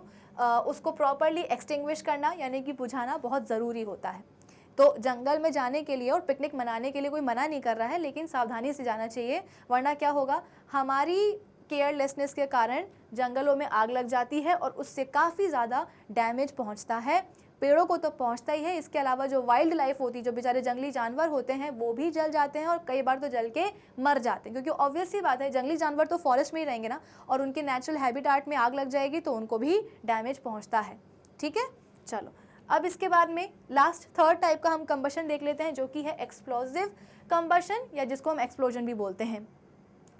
उसको प्रॉपरली एक्सटिंग्विश करना यानी कि बुझाना बहुत ज़रूरी होता है। तो जंगल में जाने के लिए और पिकनिक मनाने के लिए कोई मना नहीं कर रहा है, लेकिन सावधानी से जाना चाहिए, वरना क्या होगा, हमारी केयरलेसनेस के कारण जंगलों में आग लग जाती है और उससे काफ़ी ज़्यादा डैमेज पहुंचता है। पेड़ों को तो पहुंचता ही है, इसके अलावा जो वाइल्ड लाइफ होती है, जो बेचारे जंगली जानवर होते हैं वो भी जल जाते हैं और कई बार तो जल के मर जाते हैं, क्योंकि ऑब्वियस सी बात है जंगली जानवर तो फॉरेस्ट में ही रहेंगे ना, और उनके नेचुरल हैबिटेट में आग लग जाएगी तो उनको भी डैमेज पहुँचता है। ठीक है, चलो अब इसके बाद में लास्ट थर्ड टाइप का हम कंबशन देख लेते हैं, जो कि है एक्सप्लोसिव कंबशन या जिसको हम एक्सप्लोजन भी बोलते हैं।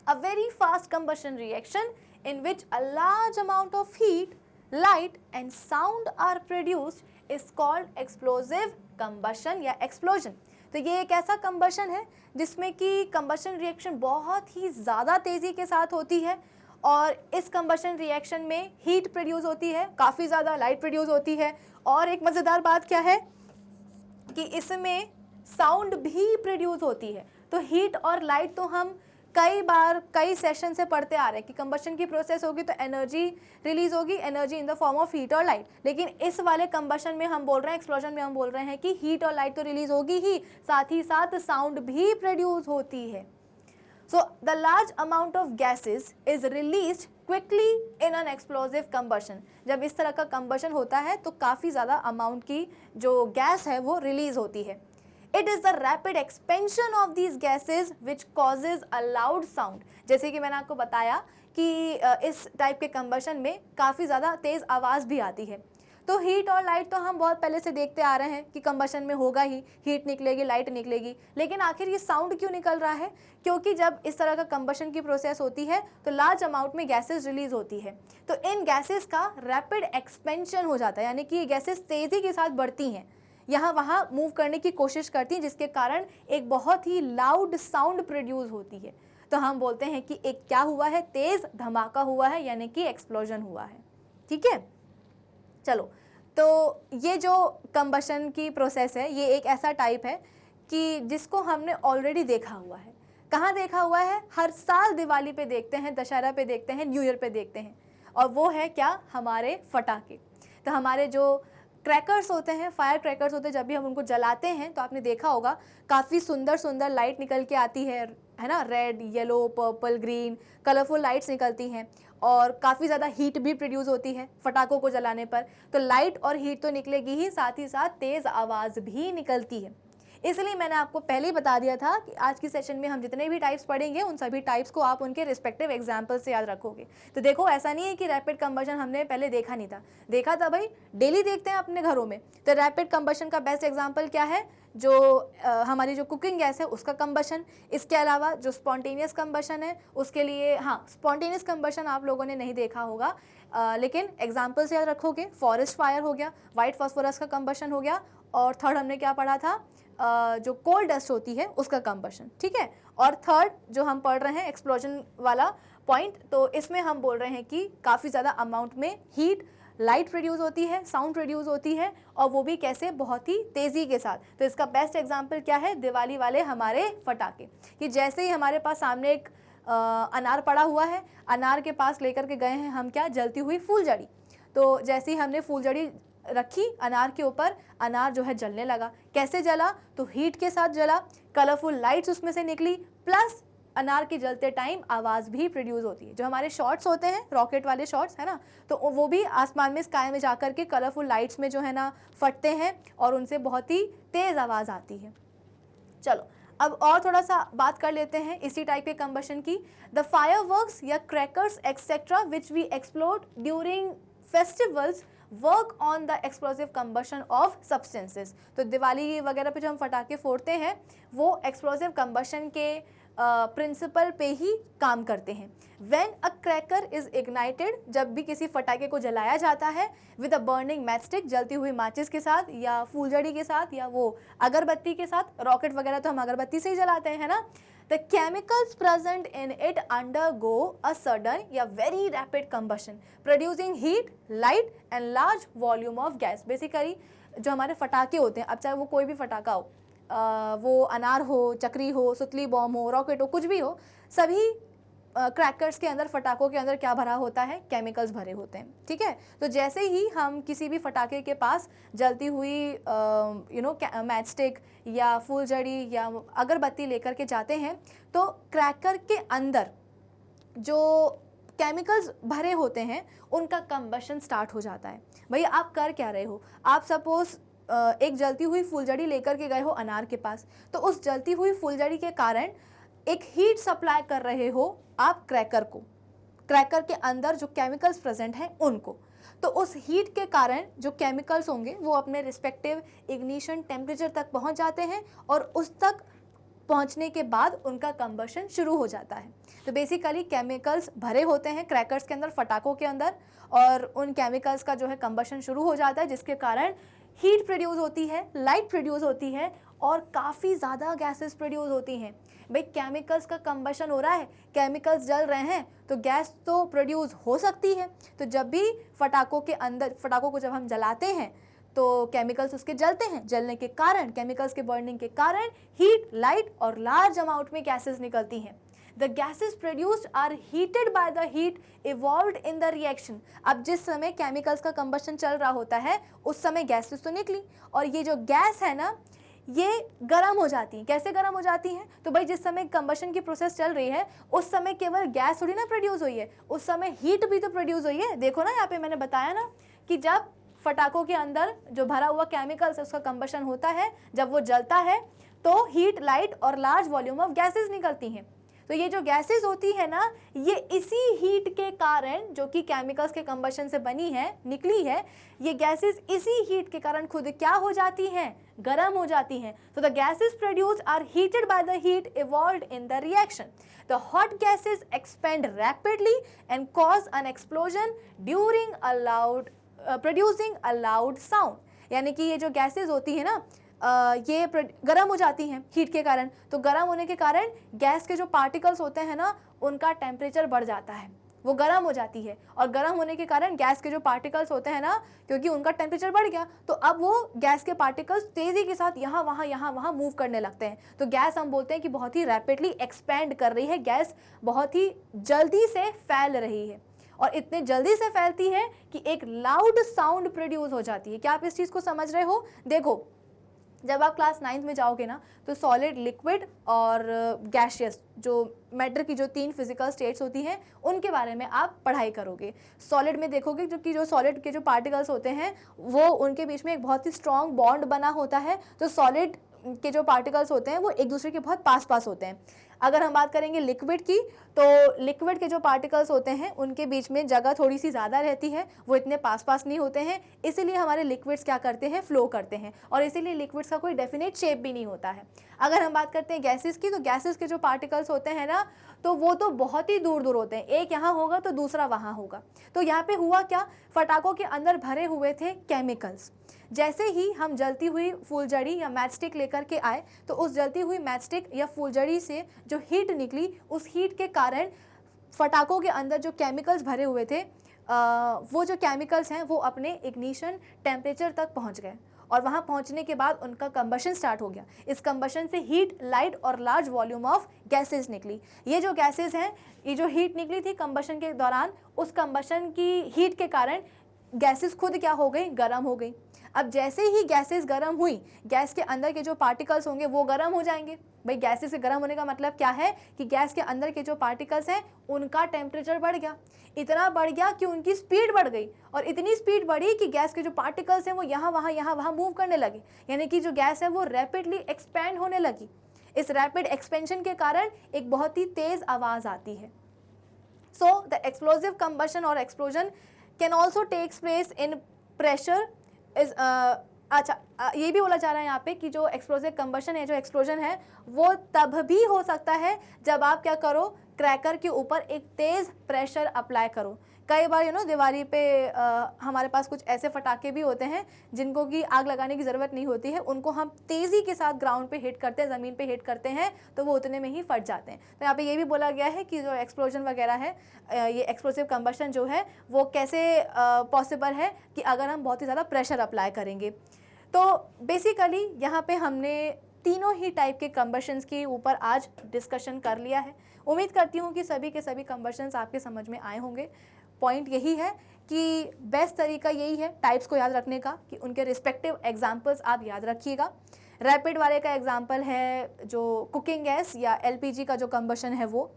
A very fast combustion reaction in which a large amount of heat, light and sound are produced is called explosive combustion या explosion। तो ये एक ऐसा combustion है जिसमें कि combustion reaction बहुत ही ज़्यादा तेज़ी के साथ होती है, और इस combustion reaction में heat produce होती है, काफ़ी ज़्यादा light produce होती है, और एक मज़ेदार बात क्या है कि इसमें साउंड भी प्रोड्यूस होती है। तो हीट और लाइट तो हम कई बार कई सेशन से पढ़ते आ रहे हैं कि कंबशन की प्रोसेस होगी तो एनर्जी रिलीज होगी, energy in the form of heat और लाइट, लेकिन इस वाले कंबशन में हम बोल रहे हैं, एक्सप्लोजन में हम बोल रहे हैं कि हीट और लाइट तो रिलीज होगी ही, साथ ही साथ साउंड भी प्रोड्यूस होती है। So the large amount of gases is release quickly in an explosive combustion. जब इस तरह का कंबशन होता है तो काफ़ी ज़्यादा अमाउंट की जो गैस है वो रिलीज होती है। It is the rapid expansion of these gases which causes a loud sound। जैसे कि मैंने आपको बताया कि इस टाइप के कंबशन में काफ़ी ज़्यादा तेज़ आवाज़ भी आती है। तो हीट और लाइट तो हम बहुत पहले से देखते आ रहे हैं कि कंबशन में होगा ही, हीट निकलेगी, लाइट निकलेगी, लेकिन आखिर ये साउंड क्यों निकल रहा है? क्योंकि जब इस तरह का कंबशन की प्रोसेस होती है तो लार्ज अमाउंट में गैसेज रिलीज होती है, तो इन गैसेज का रैपिड एक्सपेंशन हो जाता है, यानी कि ये गैसेज तेज़ी के साथ बढ़ती हैं, यहाँ वहाँ मूव करने की कोशिश करती हैं, जिसके कारण एक बहुत ही लाउड साउंड प्रोड्यूस होती है। तो हम बोलते हैं कि एक क्या हुआ है, तेज़ धमाका हुआ है, यानी कि एक्सप्लोजन हुआ है। ठीक है, चलो, तो ये जो कंबशन की प्रोसेस है ये एक ऐसा टाइप है कि जिसको हमने ऑलरेडी देखा हुआ है। कहाँ देखा हुआ है? हर साल दिवाली पे देखते हैं, दशहरा पे देखते हैं, न्यू ईयर पे देखते हैं, और वो है क्या, हमारे फटाके। तो हमारे जो क्रैकर्स होते हैं, फायर क्रैकर्स होते हैं, जब भी हम उनको जलाते हैं तो आपने देखा होगा काफ़ी सुंदर सुंदर लाइट निकल के आती है ना, red, yellow, purple, green, colourful lights निकलती हैं और काफ़ी ज़्यादा हीट भी प्रोड्यूस होती है फटाकों को जलाने पर। तो लाइट और हीट तो निकलेगी ही, साथ ही साथ तेज़ आवाज़ भी निकलती है। इसलिए मैंने आपको पहले ही बता दिया था कि आज की सेशन में हम जितने भी टाइप्स पढ़ेंगे उन सभी टाइप्स को आप उनके रिस्पेक्टिव एग्जाम्पल से याद रखोगे। तो देखो, ऐसा नहीं है कि रैपिड कंबशन हमने पहले देखा नहीं था, देखा था भाई, डेली देखते हैं अपने घरों में। तो रैपिड कंबशन का बेस्ट एग्जाम्पल क्या है? जो हमारी जो कुकिंग गैस है उसका कंबशन। इसके अलावा जो स्पॉन्टेनियस कंबशन है उसके लिए, हाँ, स्पॉन्टेनियस कंबशन आप लोगों ने नहीं देखा होगा, लेकिन एग्जाम्पल से याद रखोगे। फॉरेस्ट फायर हो गया, वाइट फॉस्फोरस का कंबशन हो गया, और थर्ड हमने क्या पढ़ा था? जो कोल डस्ट होती है उसका कंबशन, ठीक है। और थर्ड जो हम पढ़ रहे हैं एक्सप्लोजन वाला पॉइंट, तो इसमें हम बोल रहे हैं कि काफ़ी ज़्यादा अमाउंट में हीट, लाइट प्रोड्यूस होती है, साउंड प्रोड्यूस होती है, और वो भी कैसे? बहुत ही तेज़ी के साथ। तो इसका बेस्ट एग्जांपल क्या है? दिवाली वाले हमारे फटाके, कि जैसे ही हमारे पास सामने एक अनार पड़ा हुआ है, अनार के पास लेकर के गए हैं हम क्या? जलती हुई फूलझड़ी। तो जैसे ही हमने फूलझड़ी रखी अनार के ऊपर, अनार जो है जलने लगा। कैसे जला? तो हीट के साथ जला, कलरफुल लाइट्स उसमें से निकली, प्लस अनार के जलते टाइम आवाज़ भी प्रोड्यूस होती है। जो हमारे शॉट्स होते हैं, रॉकेट वाले शॉट्स, है ना, तो वो भी आसमान में, स्काई में जाकर के कलरफुल लाइट्स में जो है ना फटते हैं और उनसे बहुत ही तेज़ आवाज़ आती है। चलो अब और थोड़ा सा बात कर लेते हैं इसी टाइप के कंबशन की। द फायरवर्क्स या crackers etcetera which we explode during festivals work on the explosive combustion of substances. तो दिवाली वगैरह पे जो हम फटाके फोड़ते हैं वो एक्सप्लोसिव कंबशन के प्रिंसिपल पे ही काम करते हैं। When a cracker is ignited, जब भी किसी फटाके को जलाया जाता है विद अ बर्निंग मैचस्टिक, जलती हुई माचिस के साथ या फूलझड़ी के साथ या वो अगरबत्ती के साथ, रॉकेट वगैरह तो हम अगरबत्ती से ही जलाते हैं, है ना। The chemicals present in it undergo a sudden या very rapid combustion, producing heat, light and large volume of gas. Basically जो हमारे फटाके होते हैं, अब चाहे वो कोई भी फटाका हो, वो अनार हो, चक्री हो, सुतली बॉम्ब हो, रॉकेट हो, कुछ भी हो, सभी क्रैकर्स के अंदर, फटाकों के अंदर क्या भरा होता है? केमिकल्स भरे होते हैं, ठीक है। तो जैसे ही हम किसी भी फटाके के पास जलती हुई मैच स्टिक या फूलझड़ी या अगरबत्ती लेकर के जाते हैं, तो क्रैकर के अंदर जो केमिकल्स भरे होते हैं उनका कंबशन स्टार्ट हो जाता है। भैया आप कर क्या रहे हो? आप सपोज एक जलती हुई फूलझड़ी लेकर के गए हो अनार के पास, तो उस जलती हुई फूलझड़ी के कारण एक हीट सप्लाई कर रहे हो आप क्रैकर को, क्रैकर के अंदर जो केमिकल्स प्रेजेंट हैं उनको। तो उस हीट के कारण जो केमिकल्स होंगे वो अपने रिस्पेक्टिव इग्निशन टेम्परेचर तक पहुंच जाते हैं और उस तक पहुंचने के बाद उनका कंबशन शुरू हो जाता है। तो बेसिकली केमिकल्स भरे होते हैं क्रैकर्स के अंदर, फटाकों के अंदर, और उन केमिकल्स का जो है कंबशन शुरू हो जाता है, जिसके कारण हीट प्रोड्यूस होती है, लाइट प्रोड्यूस होती है और काफ़ी ज़्यादा गैसेस प्रोड्यूस होती हैं। भाई केमिकल्स का कंबशन हो रहा है, केमिकल्स जल रहे हैं, तो गैस तो प्रोड्यूस हो सकती है। तो जब भी फटाकों के अंदर, फटाकों को जब हम जलाते हैं तो केमिकल्स उसके जलते हैं, जलने के कारण, केमिकल्स के बर्निंग के कारण हीट, लाइट और लार्ज अमाउंट में गैसेस निकलती हैं। The gases produced are heated by the heat evolved in the reaction. अब जिस समय केमिकल्स का कंबशन चल रहा होता है उस समय गैसेस तो निकली, और ये जो गैस है ना ये गर्म हो जाती हैं। कैसे गर्म हो जाती हैं? तो भाई जिस समय कंबशन की प्रोसेस चल रही है उस समय केवल गैस थोड़ी ना प्रोड्यूस हुई है, उस समय हीट भी तो प्रोड्यूस हुई है। देखो ना यहाँ पे मैंने बताया ना कि जब फटाकों के अंदर जो भरा हुआ केमिकल्स है उसका कंबशन होता है, जब वो जलता है तो हीट, लाइट और लार्ज वॉल्यूम ऑफ गैसेस निकलती हैं। तो ये जो गैसेस होती है ना, ये इसी हीट के कारण, जो कि केमिकल्स के कंबशन से बनी है, निकली है, ये गैसेस इसी हीट के कारण खुद क्या हो जाती हैं? गर्म हो जाती हैं। तो the gases produced are heated by the heat evolved in the reaction. The hot gases expand rapidly and cause an explosion during a loud producing a loud sound. यानी कि ये जो गैसेस होती है ना, ये गर्म हो जाती हैं हीट के कारण। तो गर्म होने के कारण गैस के जो पार्टिकल्स होते हैं ना उनका टेम्परेचर बढ़ जाता है, वो गर्म हो जाती है, और गर्म होने के कारण गैस के जो पार्टिकल्स होते हैं ना, क्योंकि उनका टेम्परेचर बढ़ गया तो अब वो गैस के पार्टिकल्स तेज़ी के साथ यहाँ वहाँ मूव करने लगते हैं। तो गैस हम बोलते हैं कि बहुत ही रैपिडली एक्सपैंड कर रही है, गैस बहुत ही जल्दी से फैल रही है। और इतने जल्दी से फैलती है कि एक लाउड साउंड प्रोड्यूस हो जाती है। क्या आप इस चीज़ को समझ रहे हो? देखो, जब आप क्लास 9th में जाओगे ना तो सॉलिड, लिक्विड और गैशियस, जो मैटर की जो 3 फिजिकल स्टेट्स होती हैं उनके बारे में आप पढ़ाई करोगे। सॉलिड में देखोगे जो सॉलिड के जो पार्टिकल्स होते हैं वो उनके बीच में एक बहुत ही स्ट्रॉन्ग बॉन्ड बना होता है। तो सॉलिड के जो पार्टिकल्स होते हैं वो एक दूसरे के बहुत पास पास होते हैं। अगर हम बात करेंगे लिक्विड की, तो लिक्विड के जो पार्टिकल्स होते हैं उनके बीच में जगह थोड़ी सी ज़्यादा रहती है, वो इतने पास पास नहीं होते हैं, इसीलिए हमारे लिक्विड्स क्या करते हैं, फ्लो करते हैं, और इसीलिए लिक्विड्स का कोई डेफिनेट शेप भी नहीं होता है। अगर हम बात करते हैं गैसेस की, तो गैसेस के जो पार्टिकल्स होते हैं ना, तो वो तो बहुत ही दूर दूर होते हैं, एक यहाँ होगा तो दूसरा वहाँ होगा। तो यहाँ पे हुआ क्या, फटाकों के अंदर भरे हुए थे केमिकल्स। जैसे ही हम जलती हुई फूलझड़ी या मैचस्टिक लेकर के आए, तो उस जलती हुई मैचस्टिक या फूलझड़ी से जो हीट निकली, उस हीट के कारण फटाकों के अंदर जो केमिकल्स भरे हुए थे, वो जो केमिकल्स हैं वो अपने इग्निशन टेम्परेचर तक पहुंच गए, और वहां पहुंचने के बाद उनका कंबशन स्टार्ट हो गया। इस कंबशन से हीट, लाइट और लार्ज वॉल्यूम ऑफ गैसेस निकली। ये जो गैसेस हैं, ये जो हीट निकली थी कंबशन के दौरान, उस कंबशन की हीट के कारण गैसेस खुद क्या हो गई, गर्म हो गई। अब जैसे ही गैसेस गर्म हुई, गैस के अंदर के जो पार्टिकल्स होंगे वो गर्म हो जाएंगे। भाई गैसेस से गर्म होने का मतलब क्या है कि गैस के अंदर के जो पार्टिकल्स हैं उनका टेम्परेचर बढ़ गया, इतना बढ़ गया कि उनकी स्पीड बढ़ गई, और इतनी स्पीड बढ़ी कि गैस के जो पार्टिकल्स हैं वो यहाँ वहाँ मूव करने लगे, यानी कि जो गैस है वो रैपिडली एक्सपैंड होने लगी। इस रैपिड एक्सपेंशन के कारण एक बहुत ही तेज आवाज़ आती है। सो द एक्सप्लोसिव कंबशन और explosion can also takes place in pressure is ये भी बोला जा रहा है यहाँ पे कि जो एक्सप्लोसिव कंबशन है, जो एक्सप्लोजन है, वो तब भी हो सकता है जब आप क्या करो, क्रैकर के ऊपर एक तेज़ प्रेशर अप्लाई करो। कई बार दिवाली पे हमारे पास कुछ ऐसे फटाके भी होते हैं जिनको कि आग लगाने की ज़रूरत नहीं होती है, उनको हम तेज़ी के साथ ग्राउंड पे हिट करते हैं, ज़मीन पे हिट करते हैं, तो वो उतने में ही फट जाते हैं। तो यहाँ पे ये भी बोला गया है कि जो एक्सप्लोजन वगैरह है, ये एक्सप्लोसिव कंबशन जो है वो कैसे पॉसिबल है कि अगर हम बहुत ही ज़्यादा प्रेशर अप्लाई करेंगे। तो बेसिकली यहाँ पे हमने तीनों ही टाइप के कंबशंस के ऊपर आज डिस्कशन कर लिया है। उम्मीद करती हूँ कि सभी के सभी कंबशंस आपके समझ में आए होंगे। पॉइंट यही है कि बेस्ट तरीका यही है टाइप्स को याद रखने का कि उनके रिस्पेक्टिव एग्जाम्पल्स आप याद रखिएगा। रैपिड वाले का एग्जाम्पल है जो कुकिंग गैस या एलपीजी का जो कंबशन है वो।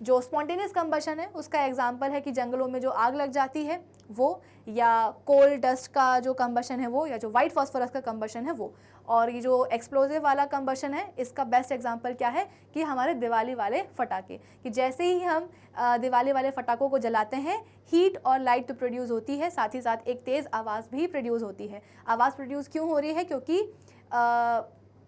जो स्पॉन्टेनियस कंबशन है उसका एग्जाम्पल है कि जंगलों में जो आग लग जाती है वो, या कोल डस्ट का जो कंबशन है वो, या जो वाइट फॉस्फोरस का कंबशन है वो। और ये जो एक्सप्लोजिव वाला कंबशन है इसका बेस्ट एग्जांपल क्या है कि हमारे दिवाली वाले फटाके, कि जैसे ही हम दिवाली वाले फटाकों को जलाते हैं, हीट और लाइट तो प्रोड्यूस होती है, साथ ही साथ एक तेज़ आवाज़ भी प्रोड्यूस होती है। आवाज़ प्रोड्यूस क्यों हो रही है? क्योंकि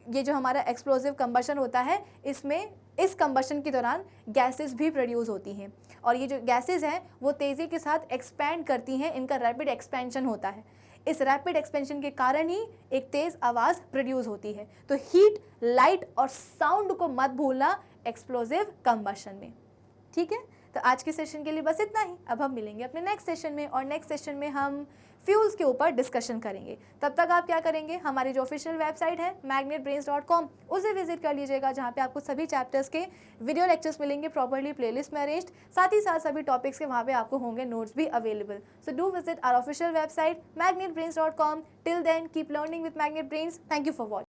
ये जो हमारा एक्सप्लोजिव कंबशन होता है इसमें इस कंबशन के दौरान गैसेस भी प्रोड्यूस होती हैं, और ये जो गैसेस हैं वो तेज़ी के साथ एक्सपैंड करती हैं, इनका रैपिड एक्सपेंशन होता है। इस रैपिड एक्सपेंशन के कारण ही एक तेज़ आवाज़ प्रोड्यूस होती है। तो हीट, लाइट और साउंड को मत भूलना एक्सप्लोजिव कंबशन में। ठीक है, तो आज के सेशन के लिए बस इतना ही। अब हम मिलेंगे अपने नेक्स्ट सेशन में, और नेक्स्ट सेशन में हम फ्यूल्स के ऊपर डिस्कशन करेंगे। तब तक आप क्या करेंगे, हमारी जो ऑफिशियल वेबसाइट है magnetbrains.com उसे विजिट कर लीजिएगा, जहाँ पे आपको सभी चैप्टर्स के वीडियो लेक्चर्स मिलेंगे प्रॉपर्ली प्लेलिस्ट में अरेंज्ड, साथ ही साथ सभी टॉपिक्स के वहाँ पे आपको होंगे नोट्स भी available. So do visit our official website magnetbrains.com। Till then keep learning with Magnet Brains. Thank you for watching.